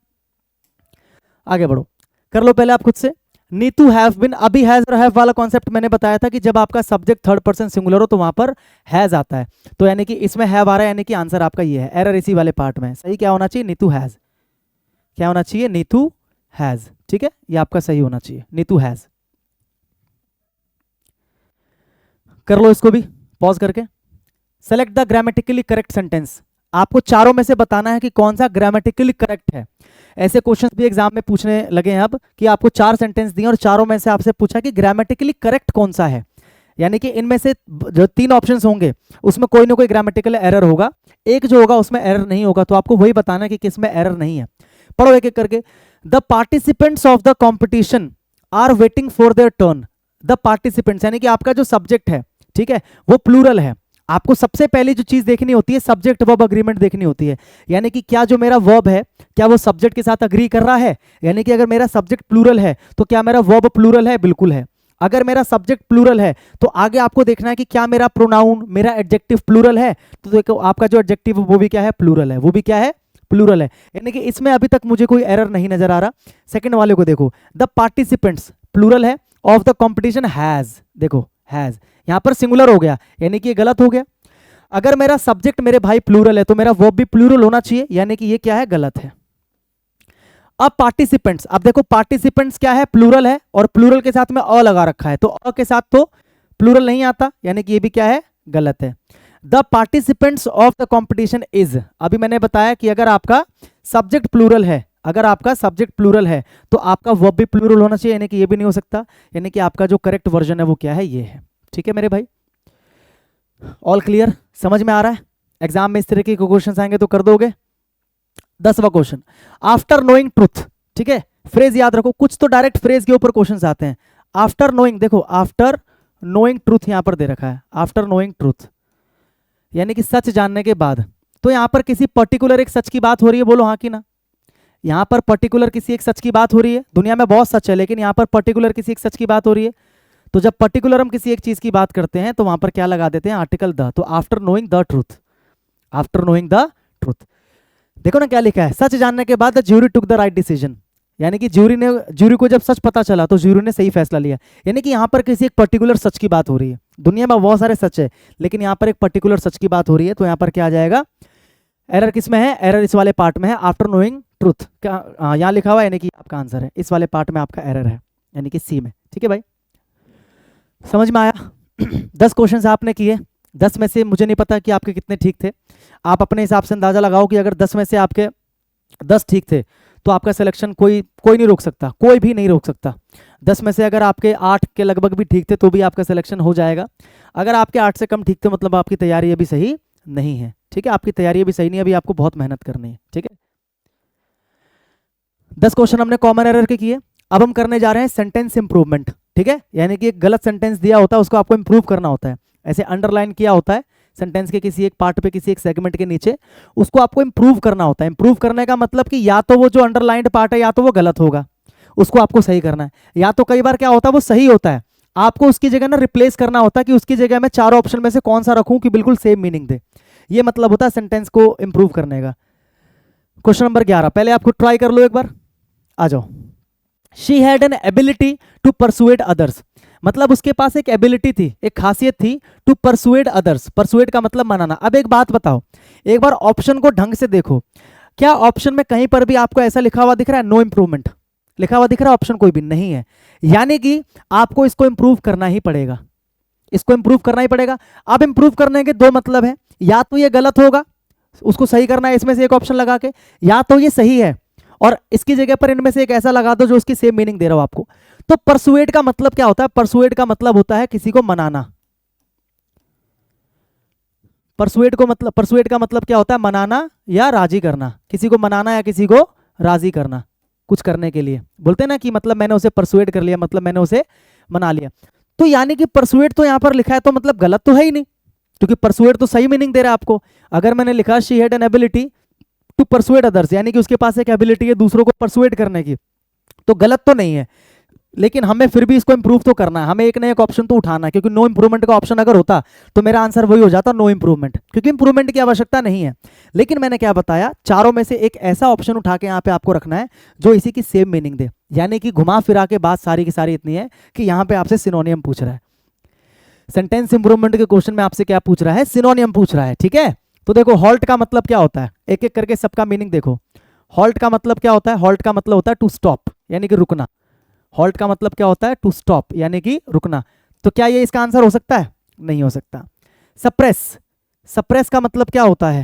आगे बढ़ो, कर लो पहले आप खुद से। नीतू हैव बिन, अभी हैज और हैव वाला कॉन्सेप्ट मैंने बताया था कि जब आपका सब्जेक्ट थर्ड पर्सन सिंगुलर हो तो वहां पर हैज आता है, तो यानी कि इसमें हैव आ रहा है, यानी कि आंसर आपका ये है। एरर इसी वाले पार्ट में। सही क्या होना चाहिए, नीतू हैज, क्या होना चाहिए, नीतू हैज, ठीक है। ये आपका सही होना चाहिए, नीतू हैज। कर लो इसको भी पॉज करके। Select the grammatically correct sentence. आपको चारों में से बताना है कि कौन सा ग्रामेटिकली करेक्ट है। ऐसे क्वेश्चंस भी एग्जाम में पूछने लगे हैं अब कि आपको 4 सेंटेंस दिए और चारों में से आपसे पूछा कि ग्रामेटिकली करेक्ट कौन सा है। यानी कि इनमें से जो 3 ऑप्शंस होंगे उसमें कोई ना कोई ग्रामेटिकल एरर होगा, एक जो होगा उसमें एरर नहीं होगा। तो आपको वही बताना है कि किसमें एरर नहीं है। पढ़ो एक एक करके। The participants of the competition are waiting for their turn. The participants यानी कि आपका जो सब्जेक्ट है, ठीक है, वो प्लूरल है। आपको सबसे पहली जो चीज देखनी होती है सब्जेक्ट वर्ब अग्रीमेंट देखनी होती है। यानी कि क्या जो मेरा वर्ब है क्या वो सब्जेक्ट के साथ अग्री कर रहा है। यानी कि अगर मेरा सब्जेक्ट प्लूरल है तो क्या मेरा वर्ब प्लूरल है, बिल्कुल है। अगर मेरा सब्जेक्ट प्लूरल है तो आगे आपको देखना है कि क्या मेरा प्रोनाउन, मेरा एडजेक्टिव प्लूरल है। तो देखो आपका जो एडजेक्टिव वो भी क्या है, प्लूरल है, वो भी क्या है, प्लूरल है। यानी कि इसमें अभी तक मुझे कोई एरर नहीं नजर आ रहा। सेकंड वाले को देखो, द पार्टिसिपेंट्स प्लूरल है, ऑफ द कॉम्पिटिशन हैज, देखो हैज यहां पर सिंगुलर हो गया, यानी कि ये गलत हो गया। अगर मेरा सब्जेक्ट मेरे भाई प्लूरल है तो मेरा वर्ब भी प्लूरल होना चाहिए, यानी कि ये क्या है, गलत है। अब पार्टिसिपेंट्स, अब देखो पार्टिसिपेंट्स क्या है, प्लूरल है और प्लूरल के साथ में अ लगा रखा है, तो अ के साथ तो प्लूरल नहीं आता, यानी कि ये भी क्या है, गलत है। The participants of the competition is, अभी मैंने बताया कि अगर आपका सब्जेक्ट प्लूरल है, अगर आपका सब्जेक्ट प्लूरल है तो आपका वर्ब भी प्लूरल होना चाहिए, यानी कि ये भी नहीं हो सकता। यानी कि आपका जो करेक्ट वर्जन है वो क्या है, ये है। ठीक है मेरे भाई, ऑल क्लियर, समझ में आ रहा है। एग्जाम में इस तरह के क्वेश्चंस आएंगे तो कर दोगे। 10वां क्वेश्चन, आफ्टर नोइंग ट्रूथ, ठीक है, फ्रेज याद रखो, कुछ तो डायरेक्ट फ्रेज के ऊपर क्वेश्चंस आते हैं। आफ्टर नोइंग, देखो आफ्टर नोइंग ट्रूथ यहां पर दे रखा है, आफ्टर नोइंग ट्रूथ यानी कि सच जानने के बाद। तो यहां पर किसी पर्टिकुलर एक सच की बात हो रही है, बोलो हाँ कि ना। यहां पर पर्टिकुलर किसी एक सच की बात हो रही है, दुनिया में बहुत सच है लेकिन यहां पर पर्टिकुलर किसी एक सच की बात हो रही है। तो जब पर्टिकुलर हम किसी एक चीज की बात करते हैं तो वहां पर क्या लगा देते हैं, आर्टिकल द। तो after knowing the truth, after knowing the truth, देखो ना क्या लिखा है, सच जानने के बाद the jury took the right decision, यानी कि ज्यूरी को जब सच पता चला तो ज्यूरी ने सही फैसला लिया। यानी कि यहां पर किसी एक पर्टिकुलर सच की बात हो रही है, दुनिया में बहुत सारे सच है लेकिन यहां पर एक पर्टिकुलर सच की बात हो रही है, तो यहां पर क्या आ जाएगा, एरर किस में है, एरर इस वाले पार्ट में है, आफ्टर नोइंग ट्रूथ क्या यहां लिखा हुआ है, यानी कि आपका आंसर है, इस वाले पार्ट में आपका एरर है, यानी कि सी में। ठीक है भाई, समझ में आया। 10 क्वेश्चंस आपने किए, 10 में से मुझे नहीं पता कि आपके कितने ठीक थे। आप अपने हिसाब से अंदाजा लगाओ कि अगर 10 में से आपके 10 ठीक थे तो आपका सिलेक्शन कोई नहीं रोक सकता, कोई भी नहीं रोक सकता। 10 में से अगर आपके 8 के लगभग भी ठीक थे तो भी आपका सिलेक्शन हो जाएगा। अगर आपके 8 से कम ठीक थे मतलब आपकी तैयारी अभी सही नहीं है, ठीक है, आपकी तैयारी अभी सही नहीं है, अभी आपको बहुत मेहनत करनी है, ठीक है। 10 क्वेश्चन हमने कॉमन एरर के किए। अब हम करने जा रहे हैं सेंटेंस इंप्रूवमेंट, ठीक है, यानी कि एक गलत सेंटेंस दिया होता है उसको आपको इंप्रूव करना होता है, ऐसे अंडरलाइन किया होता है सेंटेंस के किसी एक पार्ट पे, किसी एक सेगमेंट के नीचे, उसको आपको इंप्रूव करना होता है। इंप्रूव करने का मतलब कि या तो वो जो अंडरलाइंड पार्ट है या तो वो गलत होगा, उसको आपको सही करना है, या तो कई बार क्या होता है वो सही होता है, आपको उसकी जगह ना रिप्लेस करना होता है कि उसकी जगह मैं चारों ऑप्शन में से कौन सा रखूं कि बिल्कुल सेम मीनिंग दे। ये मतलब होता है सेंटेंस को इंप्रूव करने का। क्वेश्चन नंबर 11, पहले आपको ट्राई कर लो एक बार, आ जाओ। She had an ability to persuade others, मतलब उसके पास एक एबिलिटी थी, एक खासियत थी, टू परसुएड अदर्स, परसुएड का मतलब मनाना। अब एक बात बताओ, एक बार ऑप्शन को ढंग से देखो, क्या ऑप्शन में कहीं पर भी आपको ऐसा लिखा हुआ दिख रहा है नो इंप्रूवमेंट लिखा हुआ दिख रहा है? ऑप्शन कोई भी नहीं है, यानी कि आपको इसको इंप्रूव करना ही पड़ेगा, इसको इंप्रूव करना ही पड़ेगा। अब इंप्रूव करने के दो मतलब है, या तो ये गलत होगा उसको सही करना है इसमें से एक ऑप्शन लगा के, या तो ये सही है और इसकी जगह पर इनमें से एक ऐसा लगा दो जो उसकी सेम मीनिंग दे रहा हो आपको। तो परसुएड का मतलब क्या होता है? परसुएड का मतलब होता है किसी को मनाना। परसुएड का मतलब क्या होता है? मनाना या राजी करना, किसी को मनाना या किसी को राजी करना कुछ करने के लिए। बोलते हैं ना कि मतलब मैंने उसे परसुएड कर लिया, मतलब मैंने उसे मना लिया। तो यानी कि परसुएड तो यहां पर लिखा है तो मतलब गलत तो है ही नहीं, क्योंकि परसुएड तो सही मीनिंग दे रहा है आपको। अगर मैंने लिखा she had an ability to persuade others, यानी कि उसके पास एक एबिलिटी है दूसरों को परसुएड करने की, तो गलत तो नहीं है, लेकिन हमें फिर भी इसको इंप्रूव तो करना है, हमें एक ना एक ऑप्शन तो उठाना है, क्योंकि नो इंप्रूवमेंट का ऑप्शन अगर होता तो मेरा आंसर वही हो जाता, नो इंप्रूवमेंट, क्योंकि इंप्रूवमेंट की आवश्यकता नहीं है। लेकिन मैंने क्या बताया, चारों में से एक ऐसा ऑप्शन उठा के यहाँ पे आपको रखना है जो इसी की सेम मीनिंग दे, यानी कि घुमा फिरा के बात सारी की सारी इतनी है कि यहाँ पे आपसे सिनोनियम पूछ रहा है। सेंटेंस इंप्रूवमेंट के क्वेश्चन में आपसे क्या पूछ रहा है? सिनोनियम पूछ रहा है, ठीक है। तो देखो हॉल्ट का मतलब क्या होता है, एक एक करके सबका मीनिंग देखो। हॉल्ट का मतलब क्या होता है? हॉल्ट का मतलब होता है टू स्टॉप, यानी कि रुकना। हॉल्ट का मतलब क्या होता है? टू स्टॉप, यानी कि रुकना। तो क्या ये इसका आंसर हो सकता है? नहीं हो सकता। सप्रेस, सप्रेस का मतलब क्या होता है?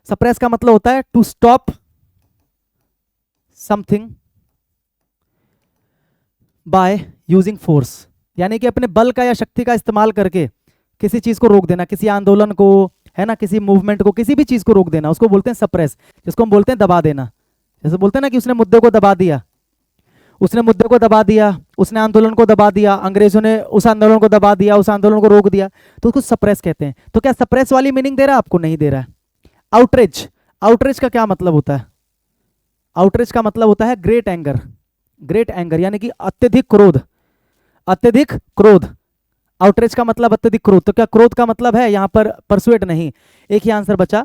सप्रेस का मतलब होता है to stop something by using force, यानी कि अपने बल का या शक्ति का इस्तेमाल करके किसी चीज को रोक देना, किसी आंदोलन को, है ना, किसी मूवमेंट को, किसी भी चीज को रोक देना, उसको बोलते हैं सप्रेस, जिसको हम बोलते हैं दबा देना। जैसे बोलते हैं ना कि उसने मुद्दे को दबा दिया, उसने मुद्दे को दबा दिया, उसने आंदोलन को दबा दिया, अंग्रेजों ने उस आंदोलन को दबा दिया, उस आंदोलन को रोक दिया, तो उसको सप्रेस कहते हैं। तो क्या सप्रेस वाली मीनिंग दे रहा है आपको? नहीं दे रहा है। आउटरेज, आउटरेज का क्या मतलब होता है? आउटरेज का मतलब होता है ग्रेट एंगर, ग्रेट एंगर, यानी कि अत्यधिक क्रोध, अत्यधिक क्रोध। आउटरेज का मतलब अत्यधिक क्रोध। तो क्या क्रोध का मतलब है यहाँ पर परसुएट? नहीं, एक ही आंसर बचा,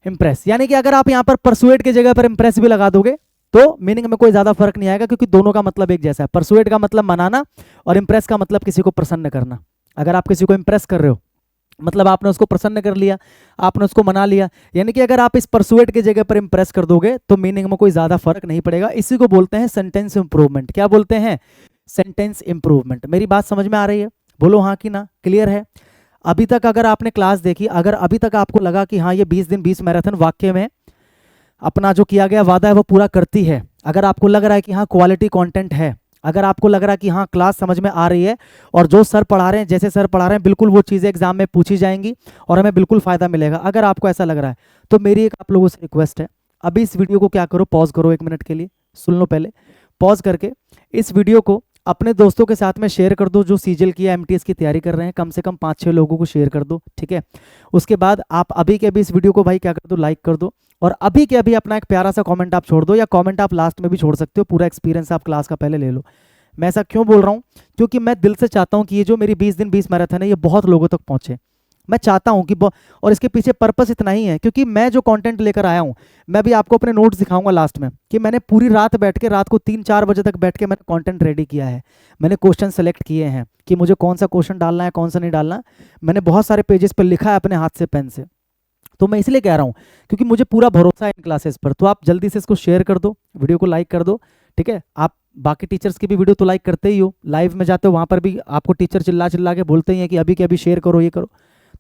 इंप्रेस। यानी कि अगर आप यहाँ पर परसुएट की जगह पर इंप्रेस भी लगा दोगे तो मीनिंग में कोई ज्यादा फर्क नहीं आएगा, क्योंकि दोनों का मतलब एक जैसा है। परसुएट का मतलब मनाना और इंप्रेस का मतलब किसी को प्रसन्न करना। अगर आप किसी को इंप्रेस कर रहे हो मतलब आपने उसको प्रसन्न कर लिया, आपने उसको मना लिया। यानी कि अगर आप इस परसुएट की जगह पर इंप्रेस कर दोगे तो मीनिंग में कोई ज्यादा फर्क नहीं पड़ेगा। इसी को बोलते हैं सेंटेंस इंप्रूवमेंट। क्या बोलते हैं? Sentence improvement. मेरी बात समझ में आ रही है? बोलो हाँ कि ना, क्लियर है? अभी तक अगर आपने क्लास देखी, अगर अभी तक आपको लगा कि हाँ ये 20 दिन 20 मैराथन वाक्य में अपना जो किया गया वादा है वो पूरा करती है, अगर आपको लग रहा है कि हाँ क्वालिटी कंटेंट है, अगर आपको लग रहा है कि हाँ क्लास समझ में आ रही है और जो सर पढ़ा रहे हैं, जैसे सर पढ़ा रहे हैं बिल्कुल वो चीज़ें एग्जाम में पूछी जाएंगी और हमें बिल्कुल फ़ायदा मिलेगा, अगर आपको ऐसा लग रहा है तो मेरी एक आप लोगों से रिक्वेस्ट है, अभी इस वीडियो को क्या करो, पॉज करो 1 मिनट के लिए, सुन लो पहले। पॉज करके इस वीडियो को अपने दोस्तों के साथ में शेयर कर दो जो सीजीएल की या एमटीएस की तैयारी कर रहे हैं, कम से कम 5-6 लोगों को शेयर कर दो, ठीक है। उसके बाद आप अभी के अभी इस वीडियो को भाई क्या कर दो, लाइक कर दो, और अभी के अभी अपना एक प्यारा सा कमेंट आप छोड़ दो, या कमेंट आप लास्ट में भी छोड़ सकते हो, पूरा एक्सपीरियंस आप क्लास का पहले ले लो। मैं ऐसा क्यों बोल रहा हूँ? क्योंकि मैं दिल से चाहता हूँ कि ये जो मेरी 20 दिन 20 मैराथन है ये बहुत लोगों तक पहुँचे। मैं चाहता हूँ कि और इसके पीछे पर्पस इतना ही है क्योंकि मैं जो कंटेंट लेकर आया हूँ, मैं भी आपको अपने नोट्स दिखाऊंगा लास्ट में कि मैंने पूरी रात बैठ के, रात को 3-4 बजे तक बैठ के मैंने कंटेंट रेडी किया है, मैंने क्वेश्चन सेलेक्ट किए हैं कि मुझे कौन सा क्वेश्चन डालना है कौन सा नहीं डालना, मैंने बहुत सारे पेजेस पर लिखा है अपने हाथ से पेन से। तो मैं इसलिए कह रहा हूँ क्योंकि मुझे पूरा भरोसा है इन क्लासेस पर। तो आप जल्दी से इसको शेयर कर दो, वीडियो को लाइक कर दो, ठीक है। आप बाकी टीचर्स की भी वीडियो तो लाइक करते ही हो, लाइव में जाते हो वहाँ पर भी आपको टीचर चिल्ला चिल्ला के बोलते ही हैं कि अभी के अभी शेयर करो, ये करो।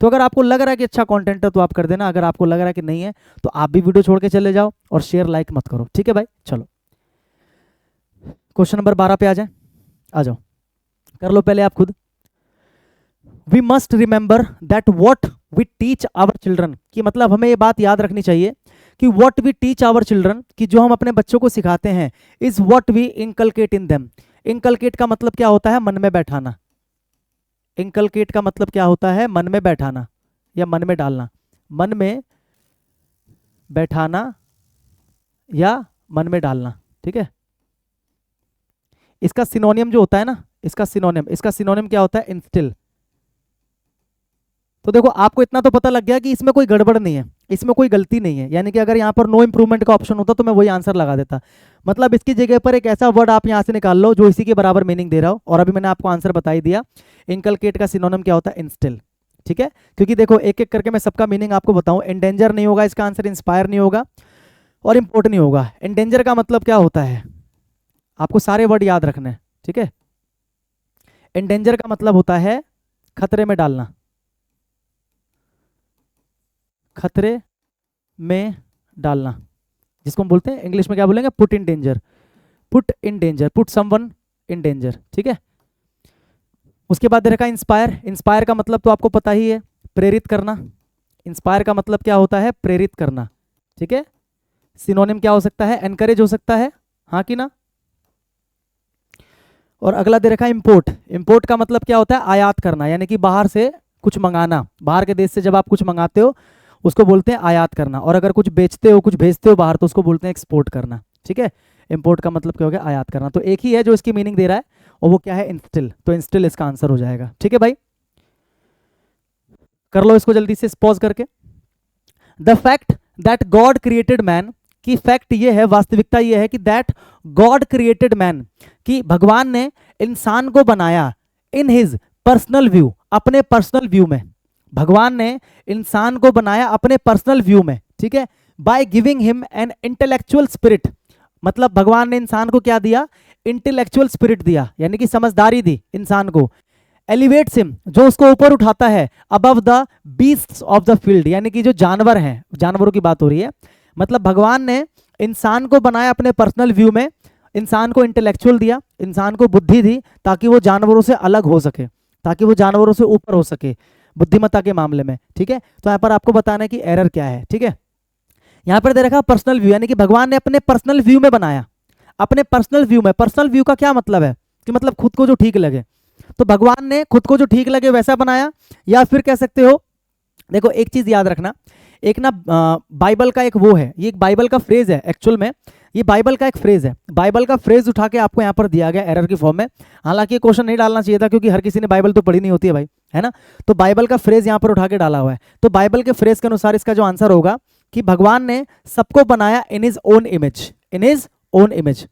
तो अगर आपको लग रहा है कि अच्छा कंटेंट है तो आप कर देना, अगर आपको लग रहा है कि नहीं है तो आप भी वीडियो छोड़ के चले जाओ और शेयर लाइक मत करो, ठीक है भाई। चलो क्वेश्चन नंबर 12 पे आ जाए, आ जाओ, कर लो पहले आप खुद। We must remember that what we teach our children, कि मतलब हमें ये बात याद रखनी चाहिए कि what we teach our children, कि जो हम अपने बच्चों को सिखाते हैं, is what we inculcate in them. Inculcate का मतलब क्या होता है? मन में बैठाना। इंकलकेट का मतलब क्या होता है? मन में बैठाना या मन में डालना। मन में बैठाना या मन में डालना, ठीक है। इसका सिनोनियम जो होता है ना, इसका सिनोनियम क्या होता है? इंस्टिल। तो देखो आपको इतना तो पता लग गया कि इसमें कोई गड़बड़ नहीं है, इसमें कोई गलती नहीं है, यानी कि अगर यहाँ पर नो इंप्रूवमेंट का ऑप्शन होता तो मैं वही आंसर लगा देता। मतलब इसकी जगह पर एक ऐसा वर्ड आप यहाँ से निकाल लो जो इसी के बराबर मीनिंग दे रहा हो, और अभी मैंने आपको आंसर बता ही दिया। इंकलकेट का सिनोनिम क्या होता है? इंस्टिल, ठीक है। क्योंकि देखो एक एक करके मैं सबका मीनिंग आपको बताऊं। एंडेंजर नहीं होगा इसका आंसर, इंस्पायर नहीं होगा और इंपोर्ट नहीं होगा। एंडेंजर का मतलब क्या होता है? आपको सारे वर्ड याद रखने हैं, ठीक है। एंडेंजर का मतलब होता है खतरे में डालना, खतरे में डालना, जिसको हम बोलते हैं इंग्लिश में क्या बोलेंगे? Put in danger, put in danger, put someone in danger, ठीक है। उसके बाद रखा इंस्पायर। इंस्पायर का मतलब तो आपको पता ही है, प्रेरित करना। इंस्पायर का मतलब क्या होता है? प्रेरित करना, ठीक है। सिनोनिम क्या हो सकता है? एनकरेज हो सकता है, हाँ कि ना। और अगला दे रखा है इंपोर्ट। इंपोर्ट का मतलब क्या होता है? आयात करना, यानी कि बाहर से कुछ मंगाना। बाहर के देश से जब आप कुछ मंगाते हो उसको बोलते हैं आयात करना, और अगर कुछ बेचते हो, कुछ भेजते हो बाहर, तो उसको बोलते हैं एक्सपोर्ट करना, ठीक है। इंपोर्ट का मतलब क्या हो गया? आयात करना। तो एक ही है जो इसकी मीनिंग दे रहा है, और वो क्या है? इंस्टिल। तो इंस्टिल इसका आंसर हो जाएगा, ठीक है भाई। कर लो इसको जल्दी से पॉज करके। The fact that God created man, की फैक्ट ये है, वास्तविकता ये है कि दैट गॉड क्रिएटेड मैन, कि भगवान ने इंसान को बनाया इन हिज पर्सनल व्यू, अपने पर्सनल व्यू में। भगवान ने इंसान को बनाया अपने पर्सनल व्यू में, ठीक है। By giving him an intellectual spirit, मतलब भगवान ने इंसान को क्या दिया? इंटेलेक्चुअल स्पिरिट दिया, यानी कि समझदारी दी इंसान को। एलिवेट्स हिम, जो उसको ऊपर उठाता है, above the beasts of the field, यानी कि जो जानवर हैं, जानवरों की बात हो रही है। मतलब भगवान ने इंसान को बनाया अपने पर्सनल व्यू में, इंसान को इंटेलेक्चुअल दिया, इंसान को बुद्धि दी, ताकि वो जानवरों से अलग हो सके, ताकि वो जानवरों से ऊपर हो सके बुद्धिमत्ता के मामले में, ठीक है। तो यहाँ पर आपको बताना है कि एरर क्या है, ठीक है। यहाँ पर दे रखा पर्सनल व्यू, यानी कि भगवान ने अपने पर्सनल व्यू में बनाया, अपने पर्सनल व्यू में। पर्सनल व्यू का क्या मतलब है? कि मतलब खुद को जो ठीक लगे। तो भगवान ने खुद को जो ठीक लगे वैसा बनाया, या फिर कह सकते हो, देखो एक चीज याद रखना, एक ना बाइबल का एक वो है, ये एक बाइबल का फ्रेज है एक्चुअल में, ये बाइबल का एक फ्रेज है। बाइबल का फ्रेज उठा के आपको यहाँ पर दिया गया एरर की फॉर्म में। हालांकि ये क्वेश्चन नहीं डालना चाहिए था, क्योंकि हर किसी ने बाइबल तो पढ़ी नहीं होती है भाई, है ना। तो बाइबल का फ्रेज यहाँ पर उठा के डाला हुआ है। तो बाइबल के फ्रेज के अनुसार इसका जो आंसर होगा कि भगवान ने सबको बनाया in his own image, in his own image,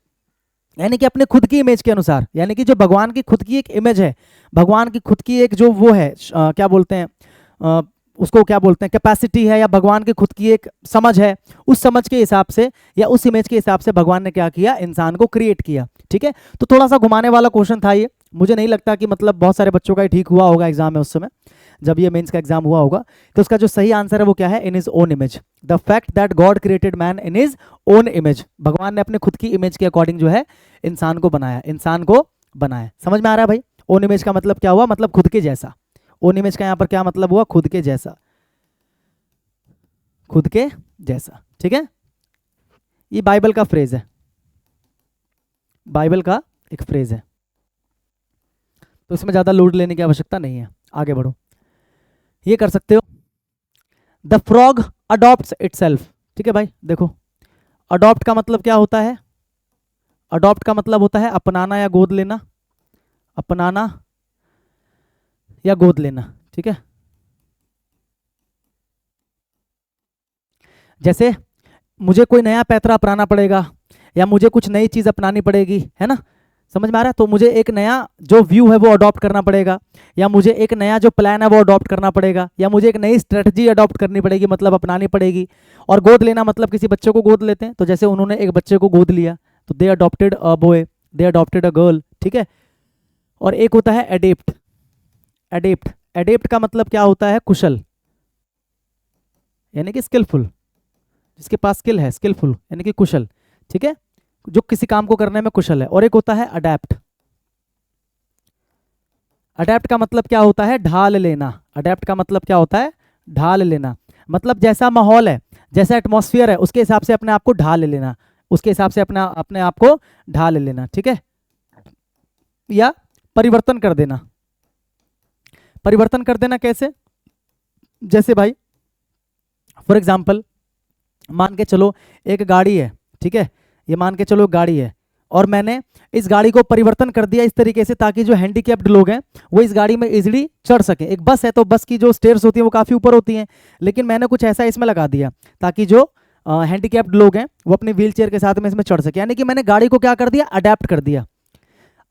यानी कि अपने खुद की इमेज के अनुसार। यानी कि जो भगवान की खुद की एक इमेज है, भगवान की खुद की एक जो वो है, क्या बोलते हैं, उसको क्या बोलते हैं, कैपेसिटी है, या भगवान की खुद की एक समझ है, उस समझ के हिसाब से या उस इमेज के हिसाब से भगवान ने क्या किया? इंसान को क्रिएट किया, ठीक है। तो थोड़ा सा घुमाने वाला क्वेश्चन था ये, मुझे नहीं लगता कि मतलब बहुत सारे बच्चों का ही ठीक हुआ होगा एग्जाम में उस समय जब ये मेंस का एग्जाम हुआ होगा। तो उसका जो सही आंसर है वो क्या है? In his own image. The fact that God created man in his own image, भगवान ने अपने खुद की इमेज के अकॉर्डिंग जो है इंसान को बनाया, इंसान को बनाया। समझ में आ रहा है भाई? ओन इमेज का मतलब क्या हुआ? मतलब खुद के जैसा। ओन इमेज का यहाँ पर क्या मतलब हुआ? खुद के जैसा, खुद के जैसा, ठीक है। ये बाइबल का फ्रेज है, बाइबल का एक फ्रेज है, तो इसमें ज्यादा लोड लेने की आवश्यकता नहीं है। आगे बढ़ो, ये कर सकते हो। द फ्रॉग अडॉप्ट्स इटसेल्फ, ठीक है भाई। देखो अडॉप्ट का मतलब क्या होता है? अडॉप्ट का मतलब होता है अपनाना या गोद लेना, अपनाना या गोद लेना, ठीक है। जैसे मुझे कोई नया पैतरा अपनाना पड़ेगा, या मुझे कुछ नई चीज अपनानी पड़ेगी, है ना। समझ में आ रहा है? तो मुझे एक नया जो व्यू है वो अडॉप्ट करना पड़ेगा, या मुझे एक नया जो प्लान है वो अडॉप्ट करना पड़ेगा, या मुझे एक नई स्ट्रेटजी अडॉप्ट करनी पड़ेगी, मतलब अपनानी पड़ेगी। और गोद लेना मतलब किसी बच्चे को गोद लेते हैं, तो जैसे उन्होंने एक बच्चे को गोद लिया तो they adopted a boy, they adopted a girl, ठीक है। और एक होता है एडेप्ट, एडेप्ट एडेप्ट का मतलब क्या होता है? कुशल, यानी कि स्किलफुल, जिसके पास स्किल है, स्किलफुल यानी कि कुशल, ठीक है, जो किसी काम को करने में कुशल है। और एक होता है अडेप्ट। अडेप्ट का मतलब क्या होता है? ढाल लेना। अडेप्ट का मतलब क्या होता है? ढाल लेना। मतलब जैसा माहौल है, जैसा एटमॉस्फेयर है, उसके हिसाब से अपने आप को ढाल लेना, उसके हिसाब से अपने आप को ढाल लेना, ठीक है, या परिवर्तन कर देना। परिवर्तन कर देना कैसे? जैसे भाई फॉर एग्जाम्पल मान के चलो एक गाड़ी है, ठीक है, ये मान के चलो गाड़ी है, और मैंने इस गाड़ी को परिवर्तन कर दिया इस तरीके से ताकि जो हैंडीकैप्ड लोग हैं वो इस गाड़ी में इजीली चढ़ सके। एक बस है तो बस की जो स्टेयर्स होती हैं वो काफ़ी ऊपर होती हैं, लेकिन मैंने कुछ ऐसा इसमें लगा दिया ताकि जो हैंडीकैप्ड लोग हैं वो अपने व्हील चेयर के साथ में इसमें चढ़ सके। यानी कि मैंने गाड़ी को क्या कर दिया? अडेप्ट कर दिया।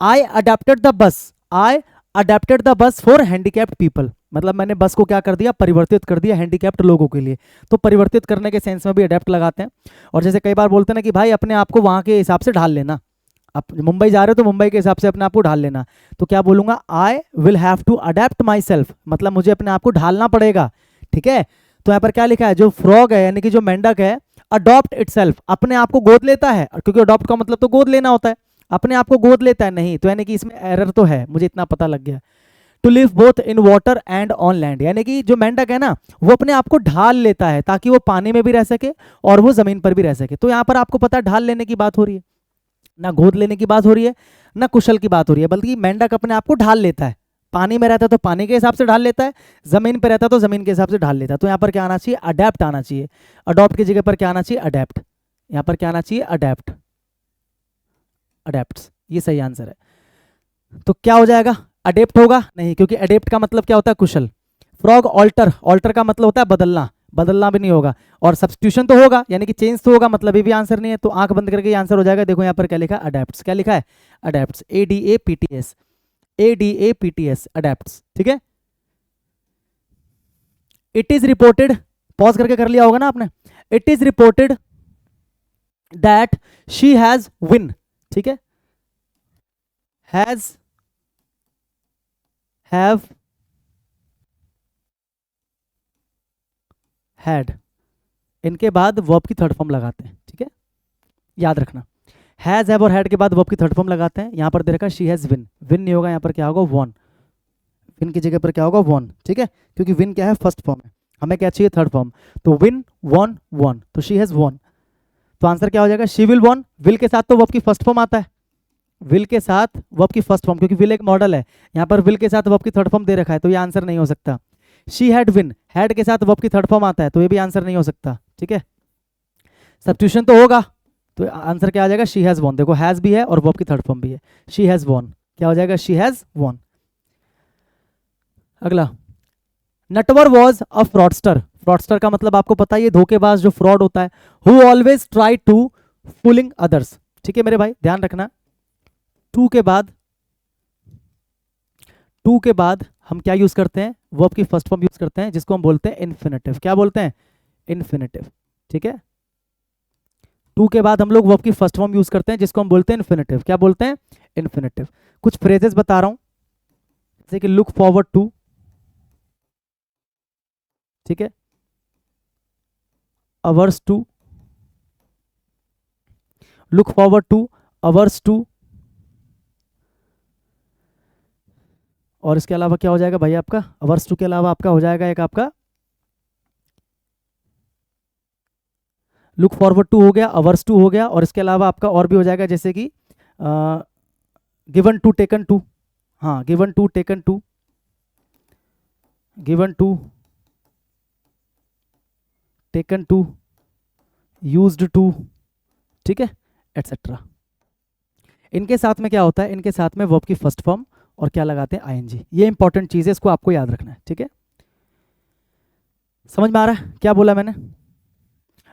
आई adapted the bus, I adapted the bus for handicapped people. मतलब मैंने बस को क्या कर दिया? परिवर्तित कर दिया हैंडीकैप्ड लोगों के लिए। तो परिवर्तित करने के सेंस में भी अडेप्ट लगाते हैं। और जैसे कई बार बोलते हैं ना कि भाई अपने आप को वहाँ के हिसाब से ढाल लेना, आप मुंबई जा रहे हो तो मुंबई के हिसाब से अपने आप को ढाल लेना, तो क्या बोलूंगा? I will have to adept myself, मतलब मुझे अपने आप को ढालना पड़ेगा, ठीक है। तो यहाँ पर क्या लिखा है? जो फ्रॉग है यानी कि जो मेंढक है, अडॉप्ट इटसेल्फ, अपने आप को गोद लेता है, क्योंकि अडॉप्ट का मतलब तो गोद लेना होता है, अपने आप को गोद लेता है नहीं, तो यानी कि इसमें एरर तो है, मुझे इतना पता लग गया। To live both in water and on land, यानी कि जो मेंढक है ना वो अपने आप को ढाल लेता है ताकि वो पानी में भी रह सके और वो जमीन पर भी रह सके। तो यहाँ पर आपको पता है ढाल लेने की बात हो रही है, ना गोद लेने की बात हो रही है, ना कुशल की बात हो रही है, बल्कि मेंढक अपने आप को ढाल लेता है। पानी में रहता है तो पानी के हिसाब से ढाल लेता है, जमीन पर रहता है तो जमीन के हिसाब से ढाल लेता है। तो यहाँ पर क्या आना चाहिए? अडेप्ट आना चाहिए। अडॉप्ट की जगह पर क्या आना चाहिए? अडेप्ट। यहाँ पर क्या आना चाहिए? अडेप्ट, अडेप्ट, ये सही आंसर है। तो क्या हो जाएगा? अडेप्ट होगा नहीं, क्योंकि अडेप्ट का मतलब क्या होता है? कुशल। फ्रॉग ऑल्टर, ऑल्टर का मतलब होता है बदलना, बदलना भी नहीं होगा। और सब्स्टिट्यूशन तो होगा यानी कि चेंज तो होगा, मतलब ये भी आंसर नहीं है। तो आंख बंद करके ये आंसर हो जाएगा। देखो यहाँ पर क्या लिखा है? अडेप्ट्स। क्या लिखा है? अडेप्ट्स, ADAPTS, ADAPTS, अडेप्ट्स, ठीक है। इट इज रिपोर्टेड, पॉज करके कर लिया होगा ना आपने। It is reported that she has win, ठीक है, हैज, हैव, हैड, इनके बाद वर्ब की थर्ड फॉर्म लगाते हैं, ठीक है, याद रखना। हैज, हैव और हैड के बाद वर्ब की थर्ड फॉर्म लगाते हैं। यहां पर दे रखा शी हैज विन, विन नहीं होगा, यहां पर क्या होगा? वॉन। विन की जगह पर क्या होगा? वॉन, ठीक है, क्योंकि विन क्या है? फर्स्ट फॉर्म है, हमें क्या चाहिए? Third form. तो विन, वॉन, वॉन, तो शी हैज वॉन। तो आंसर क्या हो जाएगा? She will von. विल के साथ तो वर्ब की फर्स्ट फॉर्म आता है, विल के साथ वर्ब की फर्स्ट फॉर्म, क्योंकि विल एक मॉडल है, यहाँ पर विल के साथ वर्ब की थर्ड फॉर्म दे रखा है, तो ये आंसर नहीं हो सकता। शी हैड विन, हैड के साथ वर्ब की थर्ड फॉर्म आता है, तो ये भी आंसर नहीं हो सकता, ठीक है। सब्स्टिट्यूशन तो होगा, तो आंसर क्या आ जाएगा? She has von. देखो हैज भी है और वर्ब की थर्ड फॉर्म भी है, शी हैज वॉन, क्या हो जाएगा? She has won. अगला, Natwar was a fraudster. Fraudster का मतलब आपको पता है, ये धोखेबाज जो फ्रॉड होता है। Who always try to fooling others, ठीक है मेरे भाई, ध्यान रखना। टू के बाद, टू के बाद हम क्या यूज करते हैं? वर्ब की फर्स्ट फॉर्म यूज करते हैं, जिसको हम बोलते हैं इन्फिनेटिव। क्या बोलते हैं? इन्फिनेटिव, ठीक है। टू के बाद हम लोग वर्ब की फर्स्ट फॉर्म यूज करते हैं, जिसको हम बोलते हैं इन्फिनेटिव। क्या बोलते हैं? इन्फिनेटिव। कुछ फ्रेजेस बता रहा हूं, जैसे कि लुक फॉरवर्ड टू, ठीक है, averse to, look forward to, averse to, और इसके अलावा क्या हो जाएगा भाई आपका? अवर्स टू के अलावा आपका हो जाएगा एक आपका लुक फॉरवर्ड टू हो गया, अवर्स टू हो गया, और इसके अलावा आपका और भी हो जाएगा, जैसे कि गिवन टू, टेकन टू, हाँ given to, taken to, given to, taken to, used to, ठीक है, एटसेट्रा। इनके साथ में क्या होता है? इनके साथ में वर्ब की फर्स्ट फॉर्म और क्या लगाते हैं? आईएनजी। ये इंपॉर्टेंट चीज है, इसको आपको याद रखना है, ठीक है। समझ में आ रहा है क्या बोला मैंने?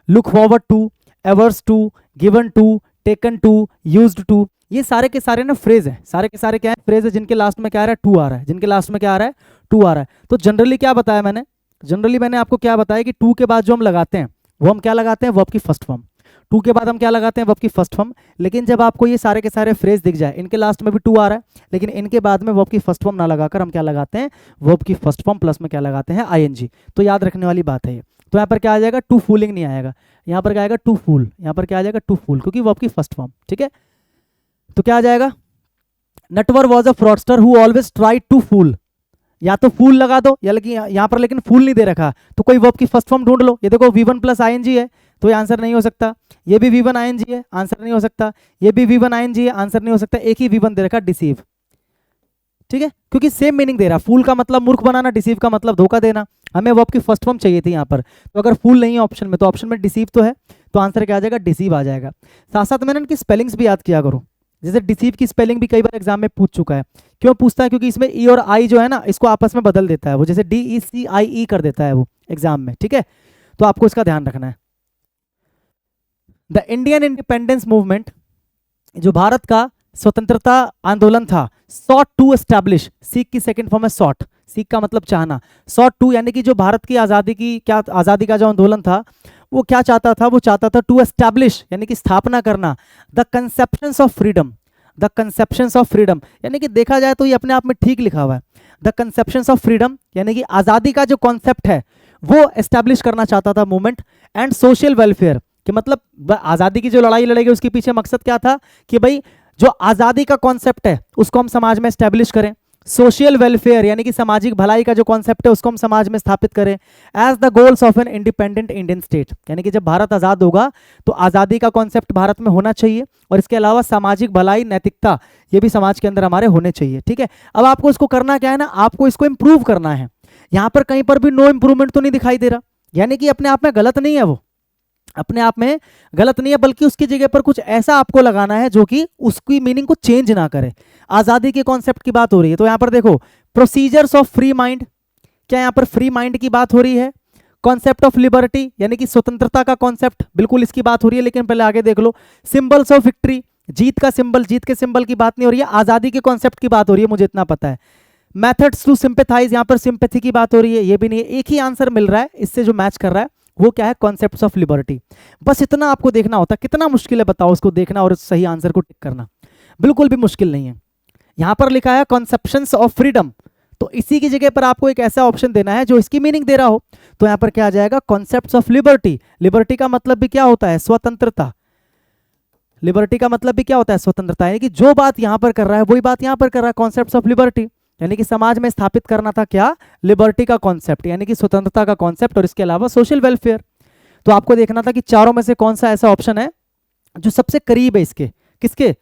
Look forward to, averse to, given to, taken to, used to, ये सारे के सारे ना फ्रेज हैं, सारे के सारे क्या है? फ्रेज है, जिनके लास्ट में क्या आ रहा है? टू आ रहा है, जिनके लास्ट में क्या आ रहा है? टू आ रहा है। तो जनरली क्या बताया मैंने? जनरली मैंने आपको क्या बताया कि टू के बाद जो हम लगाते हैं वो हम क्या लगाते हैं? वर्ब की फर्स्ट फॉर्म। टू के बाद हम क्या लगाते हैं, वर्ब की फर्स्ट फॉर्म। लेकिन जब आपको ये सारे के सारे फ्रेज दिख जाए, इनके लास्ट में भी टू आ रहा है, लेकिन इनके बाद में वर्ब की फर्स्ट फॉर्म ना लगाकर हम क्या लगाते हैं, वर्ब की फर्स्ट फॉर्म प्लस में क्या लगाते हैं, आईएनजी। तो याद रखने वाली बात है ये। तो यहाँ पर क्या आ जाएगा, टू फूलिंग नहीं आएगा, यहाँ पर क्या आएगा, टू फूल। यहाँ पर क्या आ जाएगा, टू फूल, क्योंकि वर्ब की फर्स्ट फॉर्म। ठीक है, तो क्या आ जाएगा, Natwar was a fraudster who always tried to fool. या तो फूल लगा दो, या लेकिन यहाँ पर लेकिन फूल नहीं दे रखा, तो कोई वर्ब की फर्स्ट फॉर्म ढूंढ लो। ये देखो V1 प्लस आईएनजी है, तो ये आंसर नहीं हो सकता। ये भी V1 आईएनजी है, आंसर नहीं हो सकता। ये भी V1 आईएनजी है, आंसर नहीं हो सकता। एक ही V1 दे रखा, डिसीव। ठीक है, क्योंकि सेम मीनिंग दे रहा। फूल का मतलब मूर्ख बनाना, डिसीव का मतलब धोखा देना। हमें वर्ब की फर्स्ट फॉर्म चाहिए थी यहाँ पर, तो अगर फूल नहीं है ऑप्शन में, तो ऑप्शन में डिसीव तो है, तो आंसर क्या आ जाएगा, डिसीव आ जाएगा। साथ साथ मैंने इनकी स्पेलिंग्स भी याद किया करो। जैसे डिसीव की स्पेलिंग भी कई बार एग्जाम में पूछ चुका है। क्यों पूछता है, क्योंकि इसमें ई और आई जो है ना, इसको आपस में बदल देता है वो, जैसे DECIE कर देता है वो एग्जाम में। ठीक है, तो आपको इसका ध्यान रखना है। द इंडियन इंडिपेंडेंस मूवमेंट, जो भारत का स्वतंत्रता आंदोलन था, सॉट टू एस्टैब्लिश, सीक की सेकंड फॉर्म है सॉट, सीक का मतलब चाहना, सॉट टू यानी कि जो भारत की आज़ादी की, क्या आज़ादी का जो आंदोलन था वो क्या चाहता था, वो चाहता था टू एस्टैब्लिश यानी कि स्थापना करना, the conceptions of freedom, the conceptions of freedom, यानी कि देखा जाए तो ये अपने आप में ठीक लिखा हुआ है। द कंसेप्शंस ऑफ फ्रीडम यानी कि आज़ादी का जो कॉन्सेप्ट है वो एस्टैब्लिश करना चाहता था मूवमेंट, एंड सोशल वेलफेयर, कि मतलब आज़ादी की जो लड़ाई लड़ेगी उसके पीछे मकसद क्या था, कि भाई जो आज़ादी का कॉन्सेप्ट है उसको हम समाज में एस्टैब्लिश करें। सोशल वेलफेयर यानी कि सामाजिक भलाई का जो कॉन्सेप्ट है उसको हम समाज में स्थापित करें, as the goals of an independent Indian state, यानी कि जब भारत आज़ाद होगा तो आज़ादी का कॉन्सेप्ट भारत में होना चाहिए, और इसके अलावा सामाजिक भलाई, नैतिकता, ये भी समाज के अंदर हमारे होने चाहिए। ठीक है, अब आपको इसको करना क्या है ना, आपको इसको इंप्रूव करना है। यहाँ पर कहीं पर भी नो इंप्रूवमेंट तो नहीं दिखाई दे रहा, यानी कि अपने आप में गलत नहीं है, वो अपने आप में गलत नहीं है, बल्कि उसकी जगह पर कुछ ऐसा आपको लगाना है जो कि उसकी मीनिंग को चेंज ना करे। आज़ादी के कॉन्सेप्ट की बात हो रही है, तो यहाँ पर देखो प्रोसीजर्स ऑफ फ्री माइंड, क्या यहाँ पर फ्री माइंड की बात हो रही है। कॉन्सेप्ट ऑफ लिबर्टी यानी कि स्वतंत्रता का कॉन्सेप्ट, बिल्कुल इसकी बात हो रही है। लेकिन पहले आगे देख लो, सिंबल्स ऑफ विक्ट्री, जीत का सिंबल, जीत के सिंबल की बात नहीं हो रही है, आज़ादी के कॉन्सेप्ट की बात हो रही है, मुझे इतना पता है। मेथड्स टू सिंपैथाइज, यहाँ पर सिंपैथी की बात हो रही है, ये भी नहीं है। एक ही आंसर मिल रहा है इससे जो मैच कर रहा है, वो क्या है, कॉन्सेप्ट्स ऑफ लिबर्टी। बस इतना आपको देखना होता है। कितना मुश्किल है बताओ उसको देखना और सही आंसर को टिक करना, बिल्कुल भी मुश्किल नहीं है। यहां पर लिखा है कॉन्सेप्शंस ऑफ फ्रीडम, तो इसी की जगह पर आपको एक ऐसा ऑप्शन देना है जो इसकी मीनिंग दे रहा हो। तो यहां पर क्या आ जाएगा, कॉन्सेप्ट्स ऑफ लिबर्टी। लिबर्टी का मतलब भी क्या होता है, स्वतंत्रता। लिबर्टी का मतलब भी क्या होता है, स्वतंत्रता, यानी कि जो बात यहां पर कर रहा है वही बात यहां पर कर रहा है, कॉन्सेप्ट्स ऑफ लिबर्टी, यानी कि समाज में स्थापित करना था क्या, लिबर्टी का कॉन्सेप्ट, यानी कि स्वतंत्रता का कॉन्सेप्ट, और इसके अलावा सोशल वेलफेयर। तो आपको देखना था कि चारों में से कौन सा ऐसा ऑप्शन है जो सबसे करीब है इसके, किसके,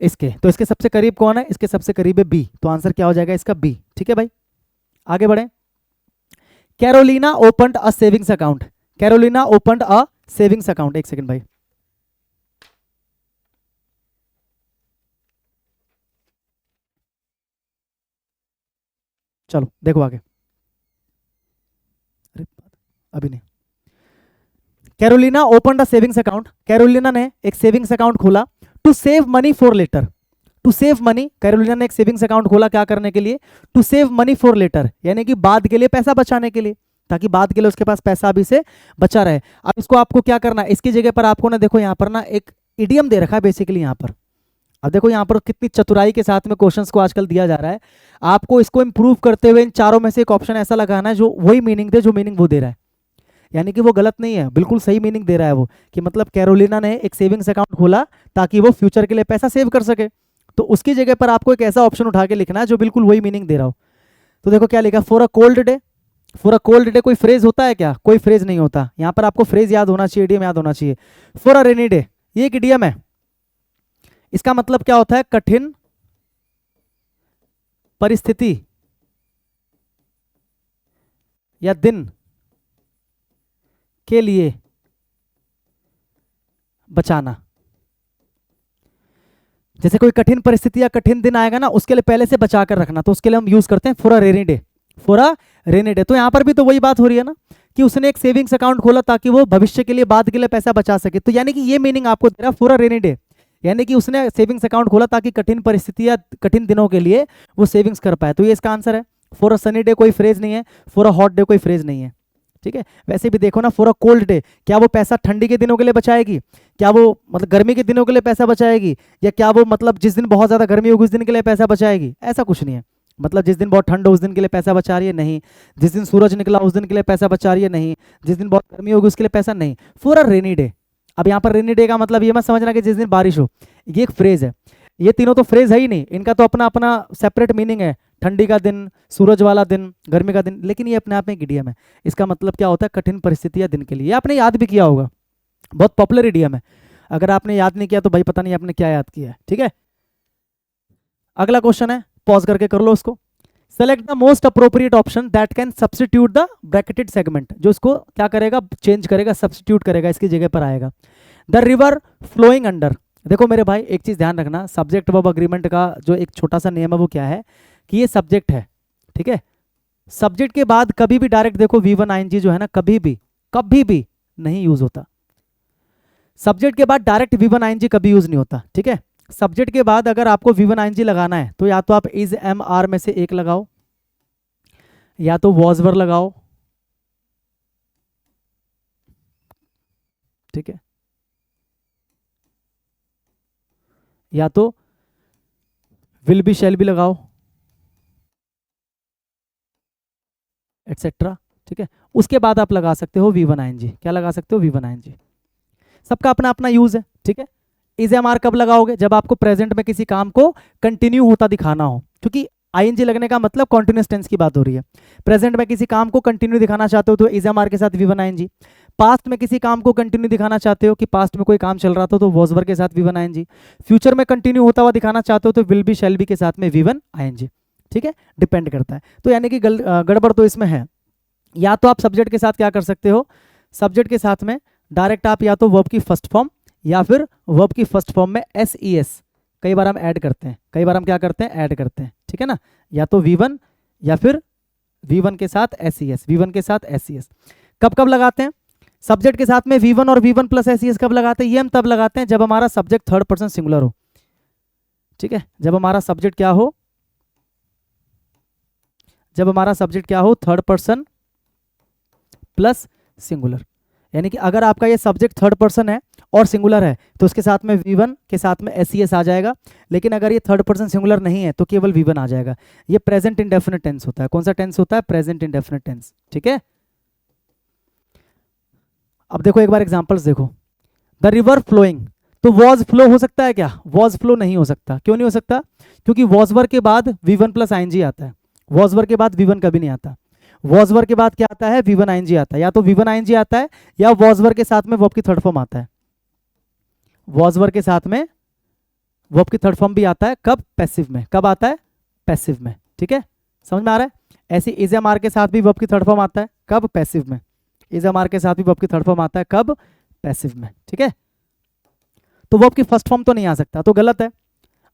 इसके। तो इसके सबसे करीब कौन है, इसके सबसे करीब है बी, तो आंसर क्या हो जाएगा इसका बी। ठीक है भाई, आगे बढ़े। Carolina opened a savings account, Carolina opened a savings account, एक सेकंड भाई। चलो देखो आगे, अरे अभी नहीं। Carolina opened a savings account, Carolina ने एक सेविंग्स अकाउंट खोला, to save money for later, to save money, Carolina ने एक सेविंग्स अकाउंट खोला क्या करने के लिए, to save money for later, यानी कि बाद के लिए पैसा बचाने के लिए, ताकि बाद के लिए उसके पास पैसा अभी से बचा रहे। अब इसको आपको क्या करना है, इसकी जगह पर आपको ना देखो यहाँ पर ना एक इडियम दे रखा है बेसिकली यहाँ पर। अब देखो यहाँ पर कितनी चतुराई के साथ में क्वेश्चंस को आजकल दिया जा रहा है। आपको इसको इंप्रूव करते हुए इन चारों में से एक ऑप्शन ऐसा लगाना है जो वही मीनिंग दे जो मीनिंग वो दे रहा है, यानी कि वो गलत नहीं है, बिल्कुल सही मीनिंग दे रहा है वो, कि मतलब कैरोलिना ने एक सेविंग्स अकाउंट खोला ताकि वो फ्यूचर के लिए पैसा सेव कर सके। तो उसकी जगह पर आपको एक ऐसा ऑप्शन उठा के लिखना है जो बिल्कुल वही मीनिंग दे रहा हो। तो देखो क्या लिखा, for a cold day, for a cold day कोई फ्रेज होता है क्या, कोई फ्रेज नहीं होता। यहाँ पर आपको फ्रेज याद होना चाहिए, इडियम याद होना चाहिए। फॉर अ रेनी डे, ये एक इडियम है, इसका मतलब क्या होता है, कठिन परिस्थिति या दिन के लिए बचाना। जैसे कोई कठिन परिस्थिति या कठिन दिन आएगा ना, उसके लिए पहले से बचा कर रखना, तो उसके लिए हम यूज करते हैं for a rainy day, for a rainy day. तो यहां पर भी तो वही बात हो रही है ना, कि उसने एक सेविंग्स अकाउंट खोला ताकि वो भविष्य के लिए, बाद के लिए पैसा बचा सके। तो यानी कि ये मीनिंग आपको दे रहा है फॉर अ रेनी डे, यानी कि उसने सेविंग्स अकाउंट खोला ताकि कठिन परिस्थिति या कठिन दिनों के लिए वो सेविंग्स कर पाए। तो ये इसका आंसर है। फॉर अ सनी डे कोई फ्रेज नहीं है, फॉर अ हॉट डे कोई फ्रेज नहीं है। ठीक है। वैसे भी देखो ना, फॉर अ कोल्ड डे, क्या वो पैसा ठंडी के दिनों के लिए बचाएगी, क्या वो मतलब गर्मी के दिनों के लिए पैसा बचाएगी, या क्या वो मतलब जिस दिन बहुत ज्यादा गर्मी होगी उस दिन के लिए पैसा बचाएगी? ऐसा कुछ नहीं है। मतलब जिस दिन बहुत ठंड हो उस दिन के लिए पैसा बचा रही है? नहीं। जिस दिन सूरज निकला उस दिन के लिए पैसा बचा रही है? नहीं। जिस दिन बहुत गर्मी होगी उसके लिए पैसा? नहीं। For a rainy day. अब यहाँ पर रेनी डे का मतलब ये मत समझना कि जिस दिन बारिश हो, ये एक फ्रेज है। ये तीनों तो फ्रेज है ही नहीं, इनका तो अपना अपना सेपरेट मीनिंग है। ठंडी का दिन, सूरज वाला दिन, गर्मी का दिन, लेकिन ये अपने आप में एक इडियम है। इसका मतलब क्या होता है? कठिन परिस्थिति या दिन के लिए। ये आपने याद भी किया होगा, बहुत पॉपुलर इडियम है। अगर आपने याद नहीं किया तो भाई पता नहीं आपने क्या याद किया है, ठीक है। अगला क्वेश्चन है, पॉज करके कर लो उसको। Select the most appropriate option that can substitute the bracketed segment, जो इसको क्या करेगा? चेंज करेगा, सब्स्टिट्यूट करेगा, इसकी जगह पर आएगा। The river flowing under. देखो मेरे भाई, एक चीज ध्यान रखना, सब्जेक्ट वर्ब अग्रीमेंट का जो एक छोटा सा नियम है वो क्या है कि ये सब्जेक्ट है, ठीक है। सब्जेक्ट के बाद कभी भी डायरेक्ट देखो V1 ING जो है ना, कभी भी नहीं यूज होता। सब्जेक्ट के बाद डायरेक्ट V1 ING कभी यूज नहीं होता, ठीक है। सब्जेक्ट के बाद अगर आपको V1 ING लगाना है तो या तो आप इज एम आर में से एक लगाओ, या तो वॉज वर लगाओ, ठीक है, या तो विल बी शैल बी लगाओ, एटसेट्रा, ठीक है। उसके बाद आप लगा सकते हो V1 ING। क्या लगा सकते हो? V1 ING। सबका अपना अपना यूज है, ठीक है। इज एम आर कब लगाओगे? जब आपको प्रेजेंट में किसी काम को कंटिन्यू होता दिखाना हो, क्योंकि ING लगने का मतलब कॉन्टिन्यूस टेंस की बात हो रही है। प्रेजेंट में किसी काम को कंटिन्यू दिखाना चाहते हो तो इज एम आर के साथ V1 ING। पास्ट में किसी काम को कंटिन्यू दिखाना चाहते हो कि पास्ट में कोई काम चल रहा था तो वॉज वर के साथ V1 ING। फ्यूचर में कंटिन्यू होता हुआ दिखाना चाहते हो तो विल बी शैल बी के साथ में V1 ING, ठीक है। डिपेंड करता है। तो यानी कि गड़बड़ तो इसमें है। या तो आप सब्जेक्ट के साथ क्या कर सकते हो? सब्जेक्ट के साथ में डायरेक्ट आप या तो वर्ब की फर्स्ट फॉर्म या फिर वर्ब की फर्स्ट फॉर्म में SES कई बार हम ऐड करते हैं, कई बार हम क्या करते हैं? ऐड करते हैं, ठीक है ना। या तो V1 या फिर V1 के साथ SES, V1 के साथ SES। कब कब लगाते हैं? सब्जेक्ट के साथ में V1 और V1 प्लस SES कब लगाते हैं? ये हम तब लगाते हैं जब हमारा सब्जेक्ट थर्ड पर्सन सिंगुलर हो, ठीक है। जब हमारा सब्जेक्ट क्या हो? जब हमारा सब्जेक्ट क्या हो? Third person plus singular. यानी कि अगर आपका ये सब्जेक्ट थर्ड पर्सन है और सिंगुलर है तो उसके साथ में V1 के साथ में SES आ जाएगा। लेकिन अगर ये थर्ड पर्सन सिंगुलर नहीं है तो केवल V1 आ जाएगा। ये प्रेजेंट इंडेफिनिट टेंस होता है। कौन सा टेंस होता है? प्रेजेंट इंडेफिनिट टेंस, ठीक है। अब देखो एक बार एग्जांपल्स देखो। द रिवर फ्लोइंग, तो वॉज फ्लो हो सकता है क्या? वॉज फ्लो नहीं हो सकता। क्यों नहीं हो सकता? क्योंकि वॉज वर के बाद V1 प्लस ING आता है। वॉज वर के बाद V1 कभी नहीं आता। वॉज वर के बाद क्या आता है? V1 ING आता है। या तो V1 ING आता है या वॉज वर के साथ में वर्ब की थर्ड फॉर्म आता है। वॉज वर के साथ में वर्ब की थर्ड फॉर्म भी आता है। कब? पैसिव में। कब आता है? पैसिव में, ठीक है। समझ में आ रहा है? ऐसे इज एम आर के साथ भी वर्ब की थर्ड फॉर्म आता है। कब? पैसिव में। इज एम आर के साथ भी वर्ब की थर्ड फॉर्म आता है। कब? पैसिव में, ठीक है। तो वर्ब की फर्स्ट फॉर्म तो नहीं आ सकता, तो गलत है।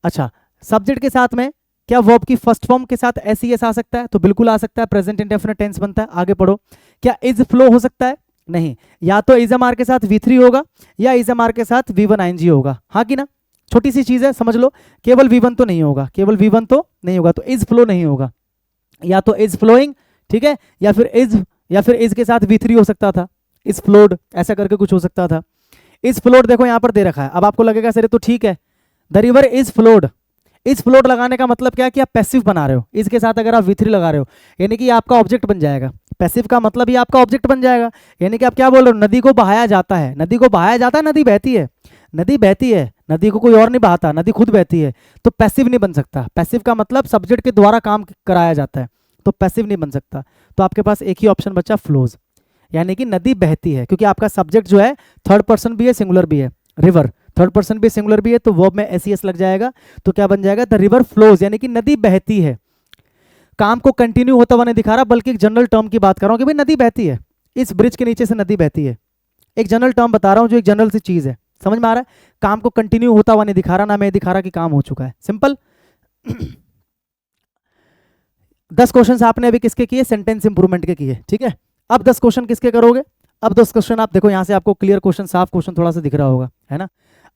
अच्छा, सब्जेक्ट के साथ में क्या वर्ब की फर्स्ट फॉर्म के साथ SES आ सकता है? तो बिल्कुल आ सकता है, प्रेजेंट इंडेफिनिट टेंस बनता है। आगे पढ़ो। क्या इज फ्लो हो सकता है? नहीं। या तो इज एम आर के साथ V3 होगा या इज एम आर के साथ V1 ING होगा, हाँ कि ना। छोटी सी चीज है, समझ लो। केवल V1 तो नहीं होगा, केवल V1 तो नहीं होगा, तो इज फ्लो नहीं होगा। या तो इज फ्लोइंग, ठीक है, या फिर इज के साथ V3 हो सकता था, इज फ्लोड, ऐसा करके कुछ हो सकता था। इज फ्लोड देखो यहां पर दे रखा है। अब आपको लगेगा सर तो ठीक है, the river is flowed. Is flowed लगाने का मतलब क्या है कि आप पैसिव बना रहे हो। इस के साथ अगर आप V3 लगा रहे हो यानी कि आपका ऑब्जेक्ट बन जाएगा। पैसिव का मतलब ही आपका ऑब्जेक्ट बन जाएगा। यानी कि आप क्या बोल रहे हो? नदी को बहाया जाता है। नदी को बहाया जाता है, नदी बहती है। नदी बहती है, नदी को कोई और नहीं बहाता, नदी खुद बहती है। तो पैसिव नहीं बन सकता। पैसिव का मतलब सब्जेक्ट के द्वारा काम कराया जाता है, तो पैसिव नहीं बन सकता। तो आपके पास एक ही ऑप्शन बचा, फ्लोज, यानी कि नदी बहती है। क्योंकि आपका सब्जेक्ट जो है थर्ड पर्सन भी है, सिंगुलर भी है। रिवर थर्ड पर्सन भी सिंगुलर भी है, तो वर्ब में SES लग जाएगा। तो क्या बन जाएगा? द रिवर फ्लोज, यानी कि नदी बहती है। काम को कंटिन्यू होता हुआ नहीं दिखा रहा, बल्कि एक जनरल टर्म की बात कर रहा हूं कि भाई नदी बहती है, इस ब्रिज के नीचे से नदी बहती है। एक जनरल टर्म बता रहा हूं जो एक जनरल सी चीज है। समझ में आ रहा है? काम को कंटिन्यू होता हुआ नहीं दिखा रहा, ना मैं दिखा रहा कि काम हो चुका है। सिंपल। 10 क्वेश्चन आपने अभी किसके किए? सेंटेंस इंप्रूवमेंट के किए, ठीक है। अब 10 क्वेश्चन किसके करोगे? अब 10 क्वेश्चन आप देखो, यहां से आपको क्लियर क्वेश्चन, साफ क्वेश्चन थोड़ा सा दिख रहा होगा, है ना।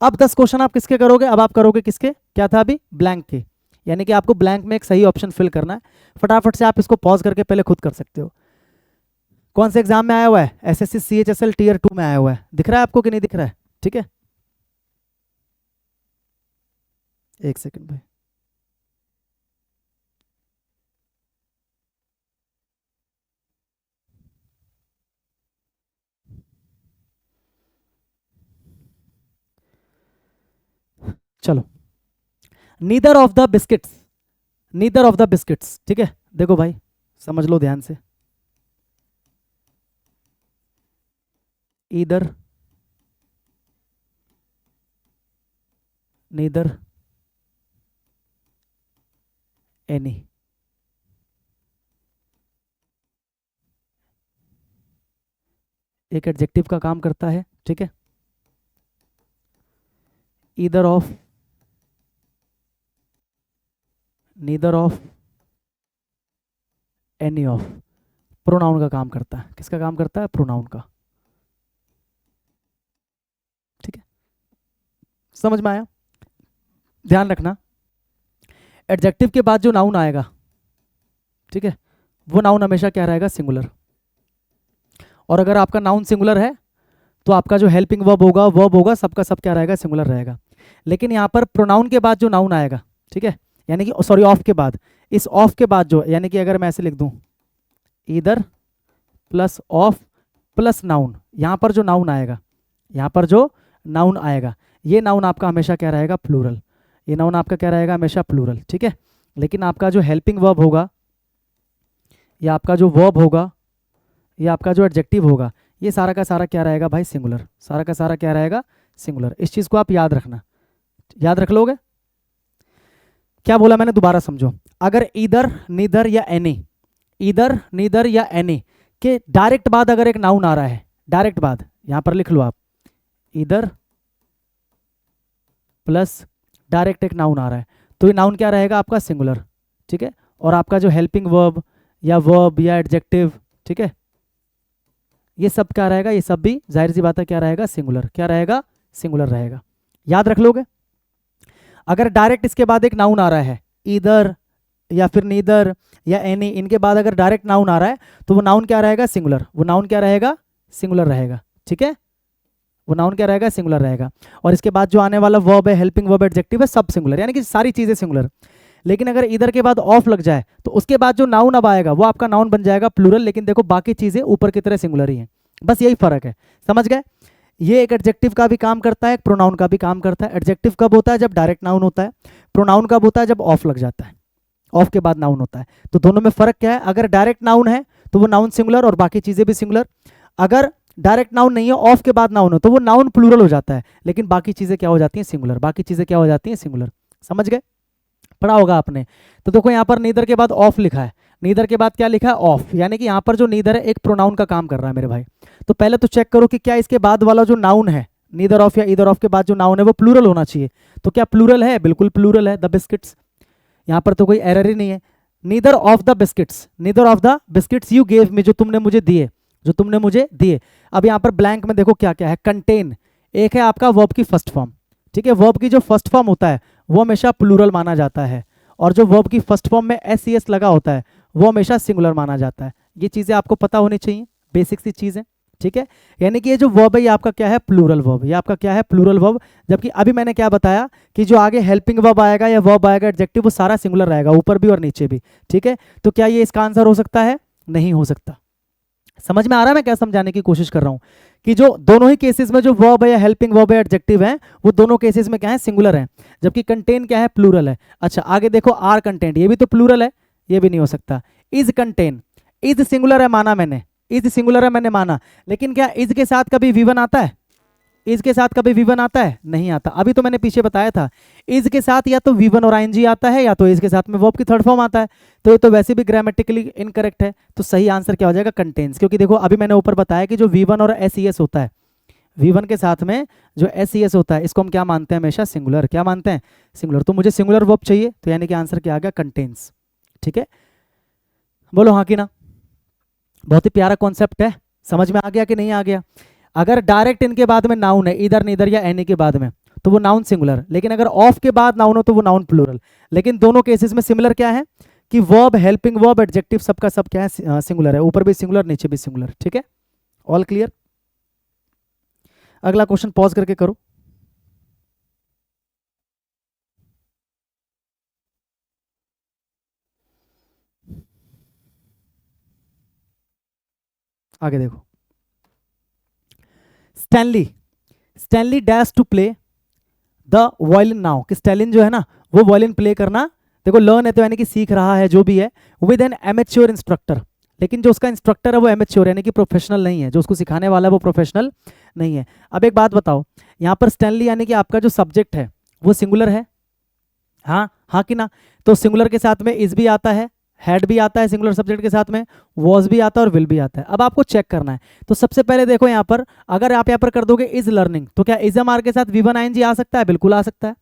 अब 10 क्वेश्चन आप किसके करोगे? अब आप करोगे किसके? क्या था अभी? ब्लैंक के। यानी कि आपको ब्लैंक में एक सही ऑप्शन फिल करना है। फटाफट से आप इसको पॉज करके पहले खुद कर सकते हो। कौन से एग्जाम में आया हुआ है? एसएससी सीएचएसएल टीयर 2 में आया हुआ है। दिख रहा है आपको कि नहीं दिख रहा है? ठीक है, एक सेकंड भाई। चलो, neither of the biscuits, neither of the biscuits, ठीक है, देखो भाई समझ लो ध्यान से। ईदर, नीदर, एनी, एक एडजेक्टिव का काम करता है, ठीक है। Either of, neither of, any of, pronoun का काम करता है। किसका काम करता है? प्रोनाउन का, ठीक है, समझ में आया? ध्यान रखना, एडजेक्टिव के बाद जो नाउन आएगा, ठीक है, वो नाउन हमेशा क्या रहेगा? सिंगुलर। और अगर आपका नाउन सिंगुलर है तो आपका जो हेल्पिंग वर्ब होगा सबका सब क्या रहेगा? सिंगुलर रहेगा। लेकिन यहाँ पर प्रोनाउन के बाद जो नाउन आएगा, ठीक है, यानी कि सॉरी ऑफ के बाद, इस ऑफ के बाद जो, यानी कि अगर मैं ऐसे लिख दूं either plus of plus noun, यहाँ पर जो नाउन आएगा, यहाँ पर जो नाउन आएगा, ये नाउन आपका हमेशा क्या रहेगा? प्लूरल। ये नाउन आपका क्या रहेगा? हमेशा प्लूरल, ठीक है। लेकिन आपका जो हेल्पिंग वर्ब होगा, या आपका जो वर्ब होगा, या आपका जो एडजेक्टिव होगा, ये सारा का सारा क्या रहेगा भाई? सिंगुलर। सारा का सारा क्या रहेगा? सिंगुलर। इस चीज़ को आप याद रखना, याद रख लोगे? क्या बोला मैंने? दोबारा समझो। अगर ईदर, नीदर या एनी, ईदर, नीदर या एनी के डायरेक्ट बाद अगर एक नाउन आ रहा है, डायरेक्ट बाद, यहां पर लिख लो आप, ईदर प्लस डायरेक्ट एक नाउन आ रहा है, तो ये नाउन क्या रहेगा? आपका सिंगुलर, ठीक है। और आपका जो हेल्पिंग वर्ब या एडजेक्टिव, ठीक है, ये सब क्या रहेगा? ये सब भी जाहिर सी बात है क्या रहेगा? सिंगुलर। क्या रहेगा? सिंगुलर रहेगा। याद रख लोगे? अगर डायरेक्ट इसके बाद एक नाउन आ रहा है, ईदर या फिर नीदर या एनी, इनके बाद अगर डायरेक्ट नाउन आ रहा है तो वो नाउन क्या रहेगा? सिंगुलर। वो नाउन क्या रहेगा? सिंगुलर रहेगा, ठीक है। वो नाउन क्या रहेगा? सिंगुलर रहेगा। और इसके बाद जो आने वाला वर्ब है, हेल्पिंग वर्ब, एडजेक्टिव है, सब सिंगुलर, यानी कि सारी चीजें सिंगुलर। लेकिन अगर इधर के बाद ऑफ लग जाए तो उसके बाद जो नाउन अब आएगा वो आपका नाउन बन जाएगा प्लूरल। लेकिन देखो बाकी चीजें ऊपर की तरह सिंगुलर ही हैं, बस यही फर्क है। समझ गए? ये एक एडजेक्टिव का भी काम करता है, एक प्रोनाउन का भी काम करता है। एडजेक्टिव कब होता है? जब डायरेक्ट नाउन होता है। प्रोनाउन कब होता है? जब ऑफ लग जाता है, ऑफ के बाद नाउन होता है। तो दोनों में फर्क क्या है? अगर डायरेक्ट नाउन है तो वो नाउन सिंगुलर और बाकी चीजें भी सिंगुलर। अगर डायरेक्ट नाउन नहीं है, ऑफ के बाद नाउन हो, तो वो नाउन प्लूरल हो जाता है, लेकिन बाकी चीजें क्या हो जाती हैं? सिंगुलर। बाकी चीजें क्या हो जाती हैं? सिंगुलर। समझ गए? पढ़ा होगा आपने। तो देखो यहाँ पर नीदर के बाद ऑफ लिखा है, नीदर के बाद क्या लिखा है? ऑफ। यानी कि यहाँ पर जो नीदर है एक प्रोनाउन का काम कर रहा है मेरे भाई। तो पहले तो चेक करो कि क्या इसके बाद वाला जो नाउन है, नीदर ऑफ या ईदर ऑफ के बाद जो नाउन है वो प्लूरल होना चाहिए। तो क्या प्लूरल है? बिल्कुल प्लूरल है। द बिस्किट्स, यहाँ पर तो कोई एरर ही नहीं है। Neither of the biscuits, neither of the biscuits you gave me, जो तुमने मुझे दिए, जो तुमने मुझे दिए। अब यहाँ पर ब्लैंक में देखो क्या क्या है? कंटेन एक है आपका वर्ब की फर्स्ट फॉर्म, ठीक है। वर्ब की जो फर्स्ट फॉर्म होता है वो हमेशा प्लूरल माना जाता है, और जो वर्ब की फर्स्ट फॉर्म में एस सी एस लगा होता है वो हमेशा सिंगुलर माना जाता है। ये चीजें आपको पता होनी चाहिए, बेसिक सी चीज है, ठीक है। यानी कि ये जो वर्ब है ये आपका क्या है? Plural verb. ये आपका क्या है? Plural verb. जबकि अभी मैंने क्या बताया कि जो आगे हेल्पिंग वर्ब आएगा या वर्ब आएगा, एडजेक्टिव, वो सारा सिंगुलर रहेगा, ऊपर भी और नीचे भी, ठीक है। तो क्या ये इसका आंसर हो सकता है? नहीं हो सकता। समझ में आ रहा है मैं क्या समझाने की कोशिश कर रहा हूं? कि जो दोनों ही केसेस में जो वर्ब है या हेल्पिंग वर्ब है, एडजेक्टिव है, वो दोनों केसेस में क्या है? सिंगुलर है। जबकि कंटेन क्या है? प्लूरल है। अच्छा आगे देखो, आर कंटेंट, ये भी तो प्लूरल है, ये भी नहीं हो सकता। इज कंटेन, इज सिंगुलर है माना मैंने, इज सिंगुलर है मैंने माना, लेकिन क्या इज के साथ कभी वी1 आता है? इज के साथ कभी वी1 आता है? नहीं आता। अभी तो मैंने पीछे बताया था, इज के साथ या तो वी1 और आईएनजी आता है, या तो इज के साथ में वर्ब की थर्ड फॉर्म आता है। तो ये तो वैसे भी ग्रामेटिकली इनकरेक्ट है। तो सही आंसर क्या हो जाएगा? कंटेन्स। क्योंकि देखो अभी मैंने ऊपर बताया कि जो वी1 और एस होता है, वी1 के साथ में जो एस होता है, इसको हम क्या मानते हैं? हमेशा सिंगुलर। क्या मानते हैं? सिंगुलर। तो मुझे सिंगुलर वर्ब चाहिए, तो यानी कि आंसर क्या आ गया? कंटेन्स, ठीक है। बोलो हाँ कि ना? बहुत ही प्यारा कॉन्सेप्ट है, समझ में आ गया कि नहीं आ गया? अगर डायरेक्ट इनके बाद में नाउन है, इधर नीदर या एनी के बाद में, तो वो नाउन सिंगुलर। लेकिन अगर ऑफ के बाद नाउन हो तो वो नाउन प्लूरल। लेकिन दोनों केसेस में सिमिलर क्या है? कि वर्ब, हेल्पिंग वर्ब, एडजेक्टिव सबका सब क्या है, सिंगुलर है, ऊपर भी सिंगुलर नीचे भी सिंगुलर। ठीक है, ऑल क्लियर। अगला क्वेश्चन पॉज करके करो। आगे देखो, Stanley dash to play the violin now, कि स्टैलिन जो है ना वो वायलिन प्ले करना, देखो लर्न है तो यानी कि सीख रहा है जो भी है, विद एन एमेच्योर इंस्ट्रक्टर, लेकिन जो उसका इंस्ट्रक्टर है वो एमेच्योर यानी कि प्रोफेशनल नहीं है, जो उसको सिखाने वाला है वो प्रोफेशनल नहीं है। अब एक बात बताओ, यहाँ पर स्टैनली यानी कि आपका जो सब्जेक्ट है वो सिंगुलर है, हाँ हाँ कि ना, तो सिंगुलर के साथ में इज भी आता है, हैड भी आता है सिंगुलर सब्जेक्ट के साथ में, वॉज भी आता है और विल भी आता है। अब आपको चेक करना है, तो सबसे पहले देखो यहाँ पर, अगर आप यहाँ पर कर दोगे इज लर्निंग, तो क्या इज एम आर के साथ V1 ING आ सकता है? बिल्कुल आ सकता है।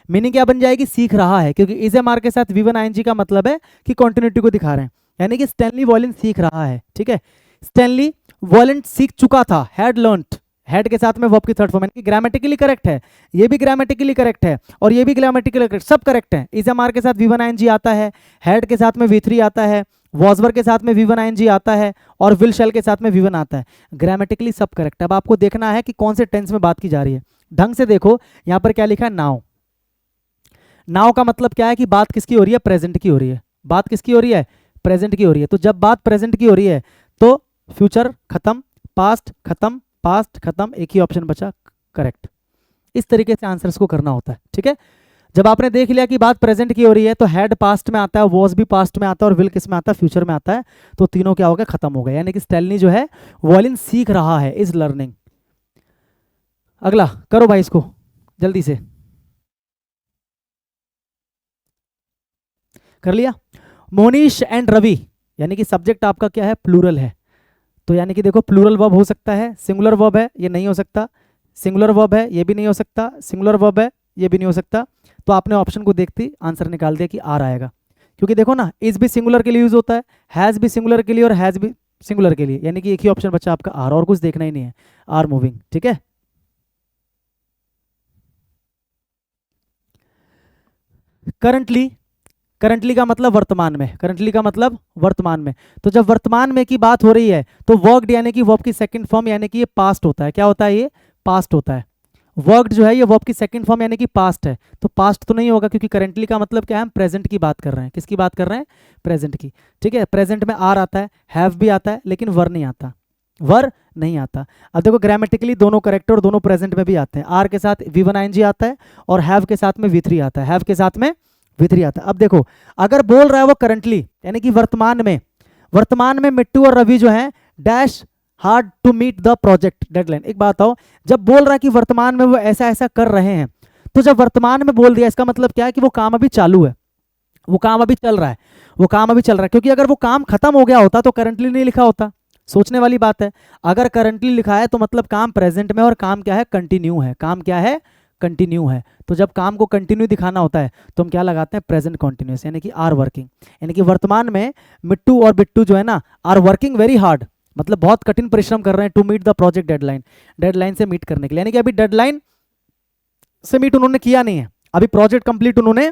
मीनिंग क्या बन जाएगी? सीख रहा है, क्योंकि इज एम आर के साथ V1 ING का मतलब है कि कॉन्टिन्यूटी को दिखा रहे हैं, यानी कि स्टैनली वॉलिन सीख रहा है। ठीक है, स्टैनली वॉलिन सीख चुका था, हैड लर्नड, हेड के साथ में वर्ब की थर्ड फॉर्म, यानी कि ग्रामेटिकली करेक्ट है, ये भी ग्रामेटिकली करेक्ट है और ये भी ग्रामेटिकली करेक्ट, सब करेक्ट है। इज एम आर के साथ V1 ING आता है, हेड के साथ में V3 आता है, वॉजवर के साथ में V1 ING आता है और विल शेल के साथ में V1 आता है, ग्रामेटिकली सब करेक्ट है। अब आपको देखना है कि कौन से टेंस में बात की जा रही है। ढंग से देखो, यहाँ पर क्या लिखा है? नाउ। नाउ का मतलब क्या है कि बात किसकी हो रही है? प्रेजेंट की हो रही है। बात किसकी हो रही है? प्रेजेंट की हो रही है। तो जब बात प्रेजेंट की हो रही है तो फ्यूचर खत्म, पास्ट खत्म, पास्ट खत्म, एक ही ऑप्शन बचा करेक्ट। इस तरीके से आंसर्स को करना होता है। ठीक है, जब आपने देख लिया कि बात प्रेजेंट की हो रही है तो हैड पास्ट में आता है, वॉज भी पास्ट में आता है और विल किस में आता है? फ्यूचर में आता है। तो तीनों क्या हो गए? खत्म हो गए, यानी कि स्टैनली जो है वॉलिन सीख रहा है, इज लर्निंग। अगला करो भाई इसको जल्दी से, कर लिया? मोनीश एंड रवि, यानी कि सब्जेक्ट आपका क्या है? प्लूरल है, तो यानी कि देखो प्लूरल वर्ब हो सकता है, सिंगुलर वर्ब है ये नहीं हो सकता, सिंगुलर वर्ब है ये भी नहीं हो सकता, सिंगुलर वर्ब है ये भी नहीं हो सकता। तो आपने ऑप्शन को देखते आंसर निकाल दिया कि आर आएगा, क्योंकि देखो ना इज भी सिंगुलर के लिए यूज होता है, हैज भी सिंगुलर के लिए और हैज भी सिंगुलर के लिए, यानी कि एक ही ऑप्शन बचा आपका आर, और कुछ देखना ही नहीं है, आर मूविंग। ठीक है, करंटली, करंटली का मतलब वर्तमान में, करंटली का मतलब वर्तमान में। तो जब वर्तमान में की बात हो रही है तो वर्कड यानी कि वर्ब की सेकंड फॉर्म, यानी कि ये पास्ट होता है। क्या होता है? ये पास्ट होता है। वर्कड जो है ये वर्ब की सेकंड फॉर्म यानी कि पास्ट है, तो पास्ट तो नहीं होगा, क्योंकि करंटली का मतलब क्या है? हम प्रेजेंट की बात कर रहे हैं। किसकी बात कर रहे हैं? प्रेजेंट की। ठीक है, प्रेजेंट में आर आता है, हैव भी आता है, लेकिन वर नहीं आता, वर नहीं आता। अब देखो ग्रामेटिकली दोनों करेक्ट और दोनों प्रेजेंट में भी आते हैं। आर के साथ V1 ING आता है और हैव के साथ में V3 आता है, हैव के साथ में V3 आता है। अब देखो अगर बोल रहा है वो करंटली यानी कि वर्तमान में, वर्तमान में मिट्टू और रवि जो है dash hard to meet the project deadline. एक बात आओ, जब बोल रहा है कि वर्तमान में वो ऐसा ऐसा कर रहे हैं, तो जब वर्तमान में बोल दिया इसका मतलब क्या है? कि वो काम अभी चालू है, वो काम अभी चल रहा है, वो काम अभी चल रहा है। क्योंकि अगर वो काम खत्म हो गया होता तो करंटली नहीं लिखा होता। सोचने वाली बात है, अगर करंटली लिखा है तो मतलब काम प्रेजेंट में, और काम क्या है? कंटिन्यू है। काम क्या है? कंटिन्यू है। तो जब काम को कंटिन्यू दिखाना होता है तो हम क्या लगाते हैं? प्रेजेंट कंटिन्यूअस, यानी कि आर वर्किंग, यानी कि वर्तमान में मिट्टू और बिट्टू जो है ना आर वर्किंग वेरी हार्ड, मतलब बहुत कठिन परिश्रम कर रहे हैं to meet the project deadline, deadline से मीट करने के लिए। यानी कि अभी डेडलाइन से मीट उन्होंने किया नहीं है, अभी प्रोजेक्ट कंप्लीट उन्होंने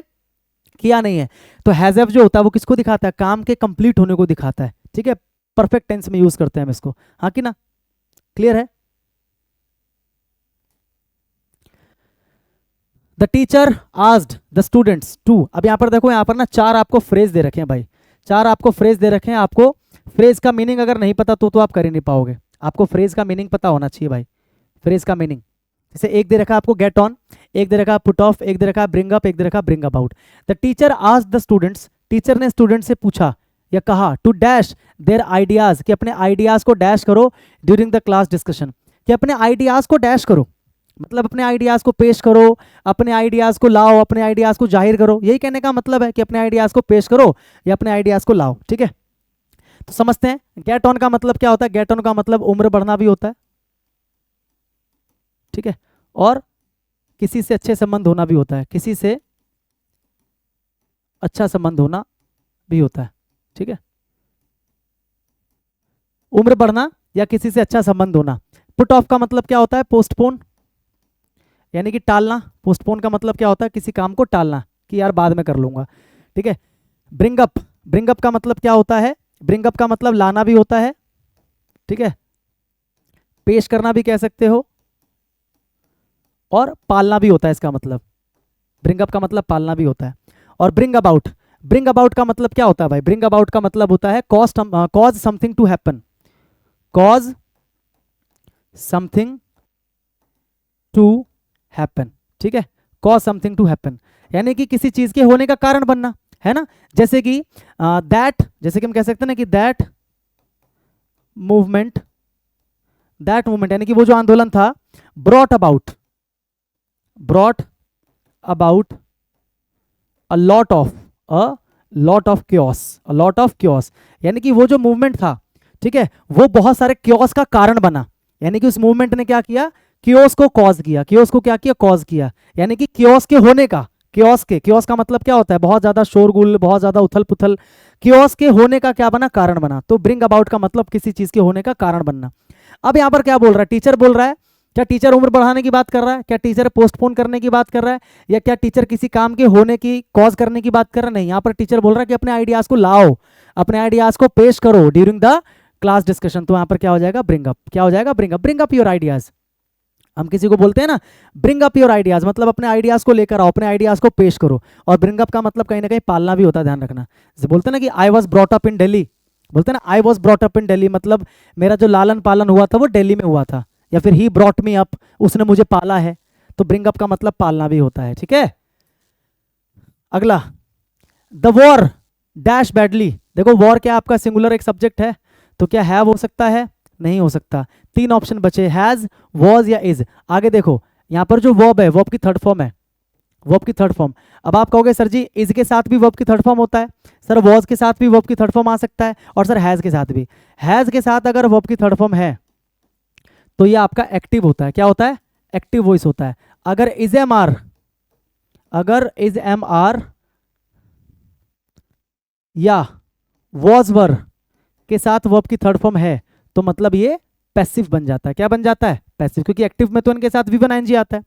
किया नहीं है। तो हैज हैव जो होता है वो किसको दिखाता है? काम के कंप्लीट होने को दिखाता है। ठीक है, परफेक्ट टेंस में यूज करते हैं हम इसको, हाँ कि ना? क्लियर है? The teacher asked the students to, अब यहाँ पर देखो, यहाँ पर ना चार आपको फ्रेज दे रखे हैं भाई, चार आपको फ्रेज दे रखे हैं। आपको फ्रेज का मीनिंग अगर नहीं पता तो आप कर ही नहीं पाओगे, आपको फ्रेज का मीनिंग पता होना चाहिए भाई। फ्रेज का मीनिंग जैसे एक दे रखा आपको गेट ऑन, एक दे रखा पुट ऑफ, एक दे रखा ब्रिंग अप, एक दे रखा bring about. The teacher asked the students, teacher ने स्टूडेंट से पूछा या कहा टू डैश देयर आइडियाज, कि अपने आइडियाज को डैश करो ड्यूरिंग द क्लास डिस्कशन, कि अपने आइडियाज को डैश करो, मतलब अपने आइडियाज को पेश करो, अपने आइडियाज को लाओ, अपने आइडियाज को जाहिर करो। यही कहने का मतलब है कि अपने आइडियाज को पेश करो या अपने आइडियाज को लाओ। ठीक है, तो समझते हैं गेट ऑन का मतलब क्या होता है। गेट ऑन का मतलब उम्र बढ़ना भी होता है, ठीक है, और किसी से अच्छे संबंध होना भी होता है, किसी से अच्छा संबंध होना भी होता है। ठीक है, उम्र बढ़ना या किसी से अच्छा संबंध होना। पुट ऑफ का मतलब क्या होता है? पोस्टपोन, यानी कि टालना। पोस्टपोन का मतलब क्या होता है? किसी काम को टालना, कि यार बाद में कर लूंगा। ठीक है, ब्रिंग अप ब्रिंग अप का मतलब क्या होता है? ब्रिंग अप का मतलब लाना भी होता है, ठीक है, पेश करना भी कह सकते हो, और पालना भी होता है। इसका मतलब ब्रिंग अप का मतलब पालना भी होता है। और ब्रिंग अबाउट, ब्रिंग अबाउट का मतलब क्या होता है भाई? ब्रिंग अबाउट का मतलब होता है cause something to happen, cause something to happen, ठीक है, कॉज समथिंग टू हैपन, यानी कि किसी चीज के होने का कारण बनना, है ना। जैसे कि दैट, जैसे कि हम कह सकते हैं ना कि दैट मूवमेंट यानी कि वो जो आंदोलन था, brought about a lot of chaos, यानी कि वो जो मूवमेंट था, ठीक है, वो बहुत सारे क्योस का कारण बना, यानी कि उस मूवमेंट ने क्या किया? क्योस को कॉज किया, क्योस को क्या किया? कॉज किया, यानी कि क्योस के होने का, क्योस का मतलब क्या होता है? बहुत ज्यादा शोरगुल, बहुत ज्यादा उथल पुथल, क्योस के होने का क्या बना? कारण बना। तो ब्रिंग अबाउट का मतलब किसी चीज के होने का कारण बनना। अब यहां पर क्या बोल रहा है? टीचर बोल रहा है। क्या टीचर उम्र बढ़ाने की बात कर रहा है? क्या टीचर पोस्टपोन करने की बात कर रहा है? या क्या टीचर किसी काम के होने की कॉज करने की बात कर रहा है? नहीं, यहां पर टीचर बोल रहा है कि अपने आइडियाज को लाओ, अपने आइडियाज को पेश करो ड्यूरिंग द क्लास डिस्कशन। तो यहां पर क्या हो जाएगा? Bring up. क्या हो जाएगा? Bring up your ideas. हम किसी को बोलते हैं ना ब्रिंग अप योर आइडियाज, मतलब अपने आइडियाज को लेकर आओ, अपने आइडियाज को पेश करो। और ब्रिंग अप का मतलब कहीं ना कहीं पालना भी होता है, ध्यान रखना। जैसे बोलते हैं ना कि I was brought up in Delhi, बोलते हैं ना I was brought up in Delhi, मतलब मेरा जो लालन पालन हुआ था वो दिल्ली में हुआ था। या फिर ही ब्रॉट मी अप, उसने मुझे पाला है। तो ब्रिंग अप का मतलब पालना भी होता है, ठीक है। अगला, द वॉर डैश बैडली। देखो वॉर क्या आपका सिंगुलर एक सब्जेक्ट है, तो क्या हैव हो सकता है? नहीं हो सकता। तीन ऑप्शन बचे, हैज, वॉज या इज। आगे देखो, यहां पर जो वर्ब है, वर्ब की थर्ड फॉर्म है, वर्ब की थर्ड फॉर्म। अब आप कहोगे सर जी इज के साथ भी वर्ब की थर्ड फॉर्म होता है, सर वॉज के साथ भी वर्ब की थर्ड फॉर्म आ सकता है, और सर हैज के साथ भी। हैज के साथ अगर वर्ब की थर्ड फॉर्म है तो ये आपका एक्टिव होता है। क्या होता है? एक्टिव वॉइस होता है। अगर इज एम आर या वॉज वर के साथ वर्ब की थर्ड फॉर्म है तो मतलब ये पैसिव बन जाता है। क्या बन जाता है? पैसिव, क्योंकि एक्टिव में तो इनके साथ वी वन आईएनजी आता है।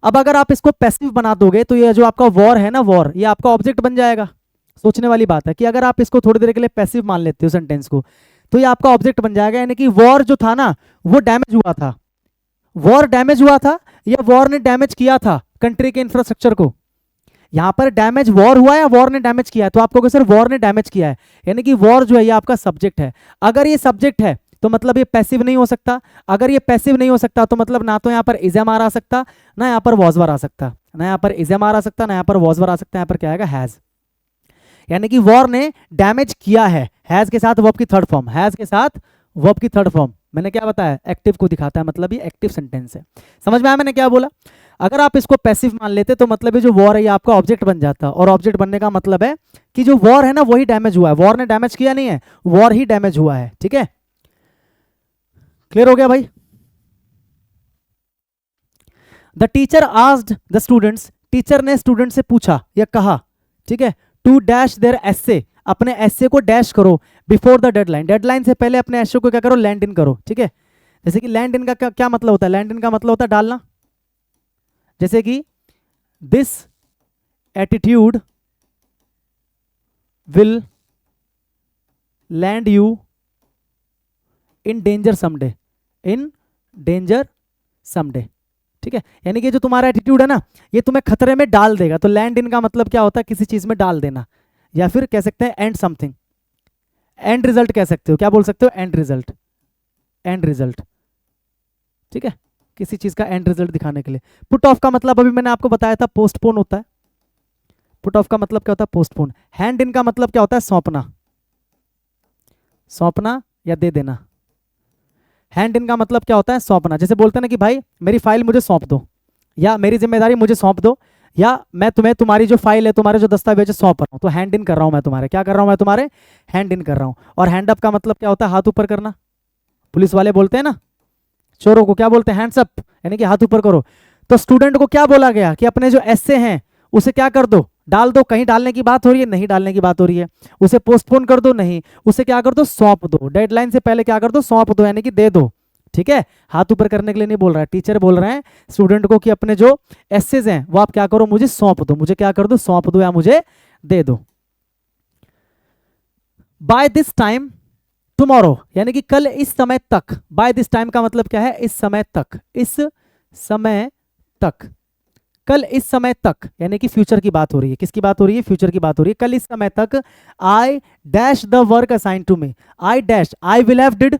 अब अगर आप इसको पैसिव बना दोगे तो ये जो आपका वॉर है ना, वॉर, ये आपका ऑब्जेक्ट बन जाएगा। सोचने वाली बात है कि अगर आप इसको थोड़ी देर के लिए पैसिव मान लेते हो सेंटेंस को, तो ये आपका ऑब्जेक्ट बन जाएगा। यानी कि वॉर जो था ना वो डैमेज हुआ था, वॉर डैमेज हुआ था या वॉर ने डैमेज किया था कंट्री के इंफ्रास्ट्रक्चर को। यहां पर डैमेज वॉर हुआ है या वॉर ने डैमेज किया है? तो आप कहोगे सर वॉर ने डैमेज किया है, यानी कि वॉर जो है ये आपका सब्जेक्ट है। अगर ये सब्जेक्ट है तो मतलब ये पैसिव नहीं हो सकता। अगर ये पैसिव नहीं हो सकता तो मतलब ना तो यहां पर इज एम आर आ सकता, ना यहां पर वॉज वर आ सकता, ना यहां पर इज एम आर आ सकता, ना यहां पर वॉज वर आ सकता। यहां पर क्या आएगा? हैज, यानी कि वॉर ने डैमेज किया है। हैज के साथ वर्ब की थर्ड फॉर्म, हैज के साथ वर्ब की थर्ड फॉर्म, मैंने क्या बताया? एक्टिव को दिखाता है, मतलब ये एक्टिव सेंटेंस है। समझ में आया मैंने क्या बोला? अगर आप इसको पैसिव मान लेते तो मतलब ये जो वॉर है ये आपका ऑब्जेक्ट बन जाता, और ऑब्जेक्ट बनने का मतलब है कि जो वॉर है ना वही डैमेज हुआ है, वॉर ने डैमेज किया नहीं है, वॉर ही डैमेज हुआ है। ठीक है, क्लियर हो गया भाई? The teacher asked the students, teacher ने स्टूडेंट से पूछा या कहा, ठीक है, टू डैश देयर एस्से, अपने एस्से को डैश करो बिफोर द डेडलाइन, डेडलाइन से पहले अपने एस्से को क्या करो? लैंड इन करो। ठीक है, जैसे कि लैंड इन का क्या मतलब होता है? लैंड इन का मतलब होता है डालना। जैसे कि this attitude will land you in danger someday, in danger someday. ठीक है, यानी कि जो तुम्हारा एटीट्यूड है ना ये तुम्हें खतरे में डाल देगा। तो लैंड इन का मतलब क्या होता है? किसी चीज में डाल देना, या फिर कह सकते हैं एंड समथिंग, एंड रिजल्ट कह सकते हो। क्या बोल सकते हो? And result, and result. ठीक है, किसी चीज का एंड रिजल्ट दिखाने के लिए। पुट ऑफ का मतलब अभी मैंने आपको बताया था पोस्टपोन होता है। पुट ऑफ का मतलब क्या होता है? पोस्टपोन। हैंड इन का मतलब क्या होता है? सौंपना, सौंपना या दे देना। हैंड इन का मतलब क्या होता है? सौंपना। जैसे बोलते हैं ना कि भाई मेरी फाइल मुझे सौंप दो, या मेरी जिम्मेदारी मुझे सौंप दो, या मैं तुम्हें तुम्हारी जो फाइल है, तुम्हारे जो दस्तावेज है सौंप रहा हूं, तो हैंड इन कर रहा हूं मैं तुम्हारे। क्या कर रहा हूं मैं तुम्हारे? हैंड इन कर रहा हूं। और हैंड अप का मतलब क्या होता है? हाथ ऊपर करना। पुलिस वाले बोलते हैं ना चोरों को, क्या बोलते हैं? हैंड्स अप, यानी कि हाथ ऊपर करो। तो स्टूडेंट को क्या बोला गया कि अपने जो एस्से हैं उसे क्या कर दो? डाल दो। कहीं डालने की बात हो रही है? नहीं डालने की बात हो रही है। उसे पोस्टपोन कर दो? नहीं। उसे क्या कर दो? सौंप दो। डेडलाइन से पहले क्या कर दो? सौंप दो, यानी कि दे दो। ठीक है, हाथ ऊपर करने के लिए नहीं बोल रहा है। टीचर बोल रहे हैं स्टूडेंट को कि अपने जो एसेज हैं वो आप क्या करो? मुझे सौंप दो। मुझे क्या कर दो? सौंप दो या मुझे दे दो। बाय दिस टाइम टुमारो, यानी कि कल इस समय तक। बाय दिस टाइम का मतलब क्या है? इस समय तक, इस समय तक, कल इस समय तक, यानी कि फ्यूचर की बात हो रही है। किसकी बात हो रही है? फ्यूचर की बात हो रही है। कल इस समय तक I dash the work assign to me, I dash, I will have did.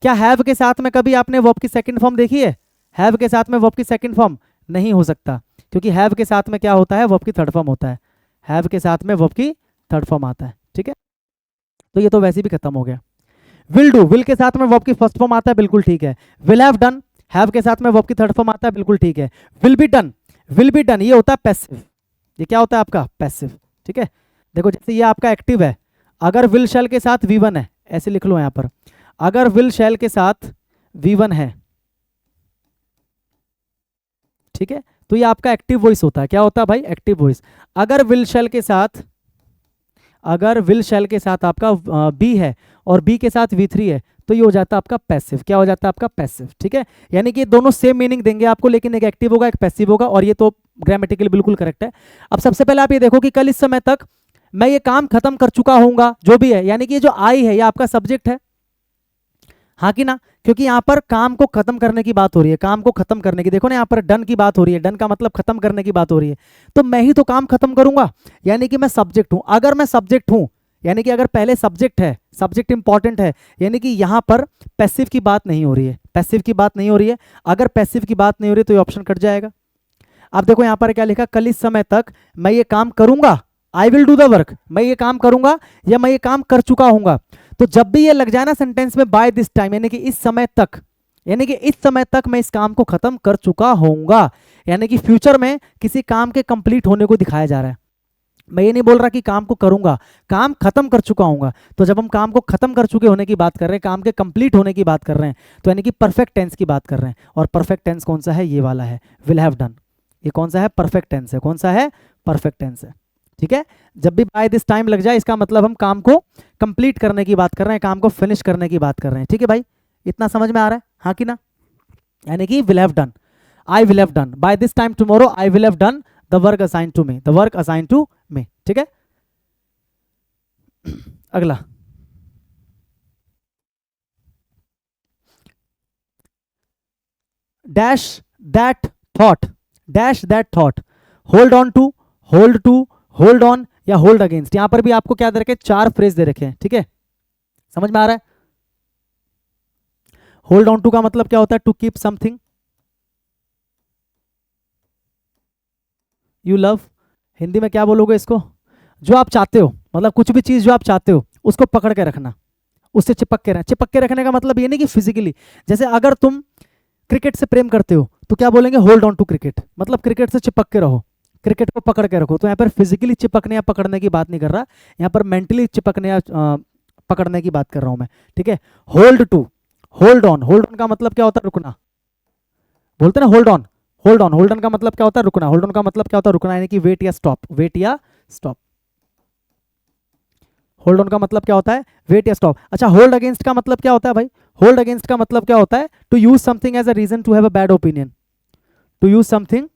क्या हैव के साथ में कभी आपने वर्ब की सेकंड फॉर्म देखी है? हैव के साथ में वर्ब की सेकंड फॉर्म नहीं हो सकता, क्योंकि हैव के साथ में क्या होता है? वर्ब की थर्ड फॉर्म होता है। हैव के साथ में वर्ब की थर्ड फॉर्म आता है, ठीक है। तो ये तो वैसे भी खत्म हो गया। विल डू, विल के साथ में वर्ब की फर्स्ट फॉर्म आता है, बिल्कुल ठीक है। विल हैव डन, हैव के साथ में वर्ब की थर्ड फॉर्म आता है, बिल्कुल ठीक है। Will be done, will be done ये होता है पैसिव, ये क्या होता है आपका? पैसिव, ठीक है। देखो जैसे ये आपका एक्टिव है, अगर विल शैल के साथ V1 है, ऐसे लिख लो यहां पर, अगर विल शैल के साथ V1 है, ठीक है, तो ये आपका एक्टिव वॉइस होता है। क्या होता है भाई? Active voice. अगर विल शैल के साथ, अगर विल शैल के साथ आपका बी है और बी के साथ V3 है, तो ये हो जाता है आपका पैसिव। क्या हो जाता है आपका? पैसिव, ठीक है। यानी कि दोनों सेम मीनिंग देंगे आपको, लेकिन एक एक्टिव होगा, एक पैसिव होगा, और ये तो ग्रामेटिकली बिल्कुल करेक्ट है। अब सबसे पहले आप ये देखो कि कल इस समय तक मैं ये काम खत्म कर चुका हूंगा, जो भी है, यानी कि ये जो आई है ये आपका सब्जेक्ट है, हाँ कि ना? क्योंकि यहां पर काम को खत्म करने की बात हो रही है, काम को खत्म करने की। देखो ना, यहां पर डन की बात हो रही है, डन का मतलब खत्म करने की बात हो रही है, तो मैं ही तो काम खत्म करूंगा, यानी कि मैं सब्जेक्ट हूं। अगर मैं सब्जेक्ट हूं, यानी कि अगर पहले सब्जेक्ट है, सब्जेक्ट इंपॉर्टेंट है, यानी कि यहां पर पैसिव की बात नहीं हो रही है, पैसिव की बात नहीं हो रही है। अगर पैसिव की बात नहीं हो रही तो ये ऑप्शन कट जाएगा। अब देखो यहां पर क्या लिखा? कल इस समय तक मैं ये काम करूंगा, I will do the work, मैं ये काम करूंगा या मैं ये काम कर चुका हूंगा। तो जब भी ये लग जाए ना सेंटेंस में बाय दिस टाइम, यानी कि इस समय तक, यानी कि इस समय तक मैं इस काम को खत्म कर चुका होऊंगा, यानी कि फ्यूचर में किसी काम के कंप्लीट होने को दिखाया जा रहा है। मैं ये नहीं बोल रहा कि काम को करूंगा, काम खत्म कर चुका हूंगा। तो जब हम काम को खत्म कर चुके होने की बात कर रहे हैं, काम के कंप्लीट होने की बात कर रहे हैं, तो यानी कि परफेक्ट टेंस की बात कर रहे हैं। और परफेक्ट टेंस कौन सा है? ये वाला है, विल हैव डन। ये कौन सा है? परफेक्ट टेंस है। कौन सा है? परफेक्ट टेंस है, ठीक है। जब भी बाय दिस टाइम लग जाए, इसका मतलब हम काम को कंप्लीट करने की बात कर रहे हैं, काम को फिनिश करने की बात कर रहे हैं, ठीक है भाई। इतना समझ में आ रहा है, हाँ कि ना? यानी कि will have done, I will have done, by this time tomorrow I will have done the work assign to me, the work assign to me, ठीक है। अगला, dash that thought, dash that thought, hold on to, hold to, hold on या hold against. यहां पर भी आपको क्या दे रखे? 4 फ्रेज दे रखे हैं, ठीक है। समझ में आ रहा है? होल्ड ऑन टू का मतलब क्या होता है? To keep something you love. Hindi में क्या बोलोगे इसको? जो आप चाहते हो, मतलब कुछ भी चीज जो आप चाहते हो उसको पकड़ के रखना, उससे चिपक के रहना। चिपक के रखने का मतलब ये नहीं कि फिजिकली, जैसे अगर तुम क्रिकेट से प्रेम करते हो तो क्या बोलेंगे? होल्ड ऑन टू क्रिकेट, मतलब क्रिकेट से चिपक के रहो, क्रिकेट को पकड़ के रखो। तो यहाँ पर फिजिकली चिपकने या पकड़ने की बात नहीं कर रहा, यहाँ पर मेंटली चिपकने या पकड़ने की बात कर रहा हूं मैं, ठीक है। Hold to, hold on, hold on का मतलब क्या होता है? रुकना। बोलते ना hold on, hold on, hold on का मतलब क्या होता है? रुकना। होल्ड ऑन का मतलब क्या होता है? रुकना, यानी कि वेट या स्टॉप, वेट या स्टॉप। होल्ड ऑन का मतलब क्या होता है? वेट या स्टॉप। अच्छा, होल्ड अगेंस्ट का मतलब क्या होता है भाई? होल्ड अगेंस्ट का मतलब क्या होता है? To use something as a reason to have a bad opinion, to use something,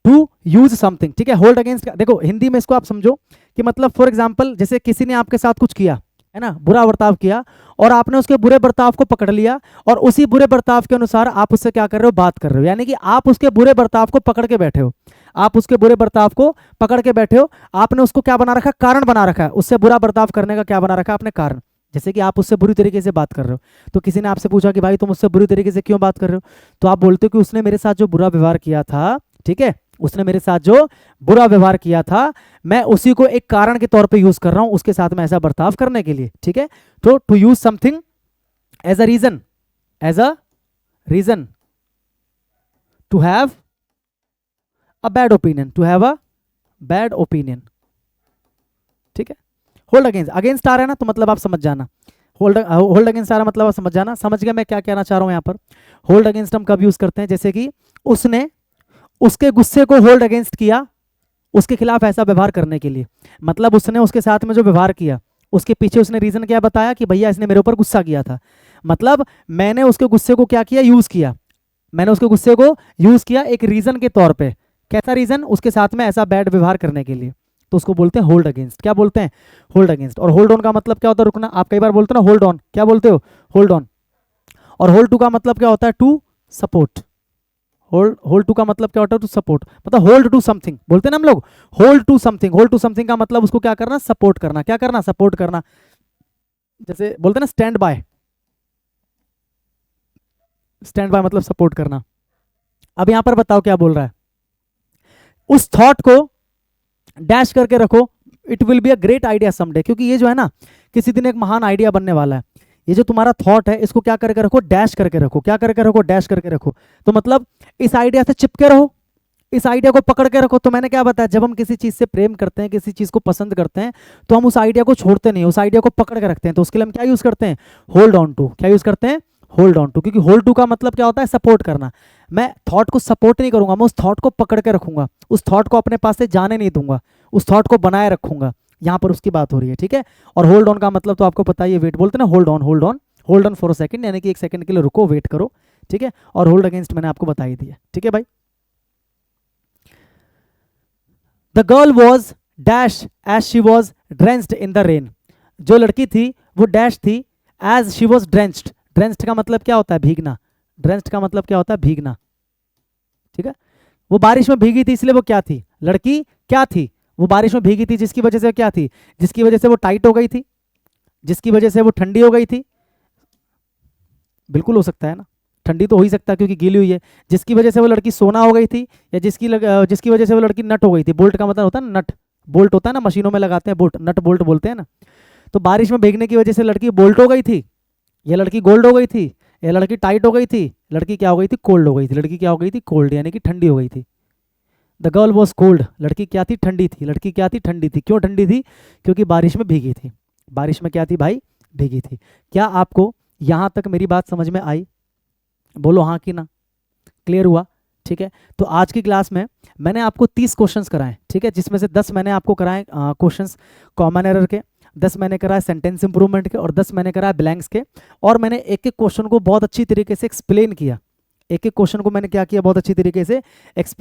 to use something, ठीक है। होल्ड अगेंस्ट का देखो हिंदी में इसको आप समझो कि मतलब फॉर एग्जांपल जैसे किसी ने आपके साथ कुछ किया है ना, बुरा बर्ताव किया, और आपने उसके बुरे बर्ताव को पकड़ लिया और उसी बुरे बर्ताव के अनुसार आप उससे क्या कर रहे हो? बात कर रहे हो, यानी कि आप उसके बुरे बर्ताव को पकड़ के बैठे हो, आप उसके बुरे बर्ताव को पकड़ के बैठे हो। आपने उसको क्या बना रखा? कारण बना रखा है। उससे बुरा बर्ताव करने का क्या बना रखा है आपने? कारण। जैसे कि आप उससे बुरी तरीके से बात कर रहे हो, तो किसी ने आपसे पूछा कि भाई तुम उससे बुरी तरीके से क्यों बात कर रहे हो, तो आप बोलते हो कि उसने मेरे साथ जो बुरा व्यवहार किया था, ठीक है, उसने मेरे साथ जो बुरा व्यवहार किया था, मैं उसी को एक कारण के तौर पे यूज कर रहा हूं उसके साथ में ऐसा बर्ताव करने के लिए, ठीक है। तो to use something as a reason, as a reason to have a bad opinion, to have a bad opinion, ठीक है। होल्ड अगेंस्ट, अगेंस्ट आ रहा है ना, तो मतलब आप समझ जाना। होल्ड अगेंस्ट आ रहा मतलब आप समझ जाना। समझ गए मैं क्या कहना चाह रहा हूं यहां पर? होल्ड अगेंस्ट हम कब यूज करते हैं? जैसे कि उसने उसके गुस्से को होल्ड अगेंस्ट किया, उसके खिलाफ ऐसा व्यवहार करने के लिए, मतलब उसने उसके साथ में जो व्यवहार किया उसके पीछे उसने रीजन क्या बताया कि भैया इसने मेरे ऊपर गुस्सा किया था, मतलब मैंने उसके गुस्से को क्या किया? यूज किया, मैंने उसके गुस्से को यूज किया एक रीजन के तौर पे, कैसा रीजन? उसके साथ में ऐसा बैड व्यवहार करने के लिए, तो उसको बोलते हैं होल्ड अगेंस्ट। क्या बोलते हैं? Hold against. और होल्ड ऑन का मतलब क्या होता है? रुकना। आप कई बार बोलते हो ना होल्ड ऑन, क्या बोलते हो? Hold on. और होल्ड टू का मतलब क्या होता है? To support. होल्ड टू का मतलब क्या होता है? टू सपोर्ट, मतलब होल्ड टू समथिंग बोलते हैं ना हम लोग, hold to something. Hold to something का मतलब उसको क्या करना? सपोर्ट करना। क्या करना? सपोर्ट करना। जैसे बोलते हैं ना स्टैंड बाय, स्टैंड बाय मतलब सपोर्ट करना। अब यहां पर बताओ क्या बोल रहा है? उस थॉट को डैश करके रखो, it will be a great idea someday, क्योंकि ये जो है ना किसी दिन एक महान आइडिया बनने वाला है। ये जो तुम्हारा थॉट है इसको क्या करके रखो? डैश करके रखो। क्या करके रखो? डैश करके रखो। तो मतलब इस आइडिया से चिपके रहो, इस आइडिया को पकड़ के रखो। तो मैंने क्या बताया, जब हम किसी चीज से प्रेम करते हैं, किसी चीज को पसंद करते हैं, तो हम उस आइडिया को छोड़ते नहीं, उस आइडिया को पकड़ के रखते हैं। तो उसके लिए हम क्या यूज करते हैं? Hold on to. क्या यूज करते हैं? Hold on to. क्योंकि होल्ड टू का मतलब क्या होता है? सपोर्ट करना। मैं थॉट को सपोर्ट नहीं करूंगा, मैं उस थॉट को पकड़ के रखूंगा, उस थॉट को अपने पास से जाने नहीं दूंगा, उस थॉट को बनाए रखूंगा। यहां पर उसकी बात हो रही है, ठीक है। और होल्ड ऑन का मतलब तो आपको पता ही है, वेट बोलते हैं ना, hold on, hold on, hold on for a second, यानी कि एक सेकंड के लिए रुको, वेट करो, ठीक है। और होल्ड अगेंस्ट मैंने आपको बता ही दिया, ठीक है भाई। The girl was dash as she was drenched in the rain. जो लड़की थी वो डैश थी as she was drenched. Drenched का मतलब क्या होता है? भीगना। ड्रेंच्ड का मतलब क्या होता है? भीगना, ठीक है। वो बारिश में भीगी थी, इसलिए वो क्या थी? लड़की क्या थी? वो बारिश में भीगी थी, जिसकी वजह से क्या थी? जिसकी वजह से वो टाइट हो गई थी, जिसकी वजह से वो ठंडी हो गई थी। बिल्कुल हो सकता है ना, ठंडी तो हो ही सकता है क्योंकि गीली हुई है। जिसकी वजह से वो लड़की सोना हो गई थी, या जिसकी वजह से वो लड़की नट हो गई थी। बोल्ट का मतलब होता है ना नट, बोल्ट होता है ना, मशीनों में लगाते हैं बोल्ट, नट बोल्ट बोलते हैं ना। तो बारिश में भीगने की वजह से लड़की बोल्ट हो गई थी, या लड़की गोल्ड हो गई थी, या लड़की टाइट हो गई थी, लड़की क्या हो गई थी? कोल्ड हो गई थी। लड़की क्या हो गई थी? कोल्ड, यानी कि ठंडी हो गई थी। The girl was cold. लड़की क्या थी? ठंडी थी। लड़की क्या थी? ठंडी थी। क्यों ठंडी थी? क्योंकि बारिश में भीगी थी। बारिश में क्या थी भाई? भीगी थी। क्या आपको यहां तक मेरी बात समझ में आई? बोलो हाँ कि ना, क्लियर हुआ? ठीक है। तो आज की क्लास में मैंने आपको 30 क्वेश्चंस कराए, ठीक है, जिसमें से 10 मैंने आपको कराए क्वेश्चंस कॉमन एरर के, 10 मैंने कराए सेंटेंस इंप्रूवमेंट के, और 10 मैंने कराए ब्लैंक्स के। और मैंने एक एक क्वेश्चन को बहुत अच्छी तरीके से एक्सप्लेन किया। एक एक क्वेश्चन को मैंने क्या किया? बहुत अच्छी तरीके से एक्सप्लेन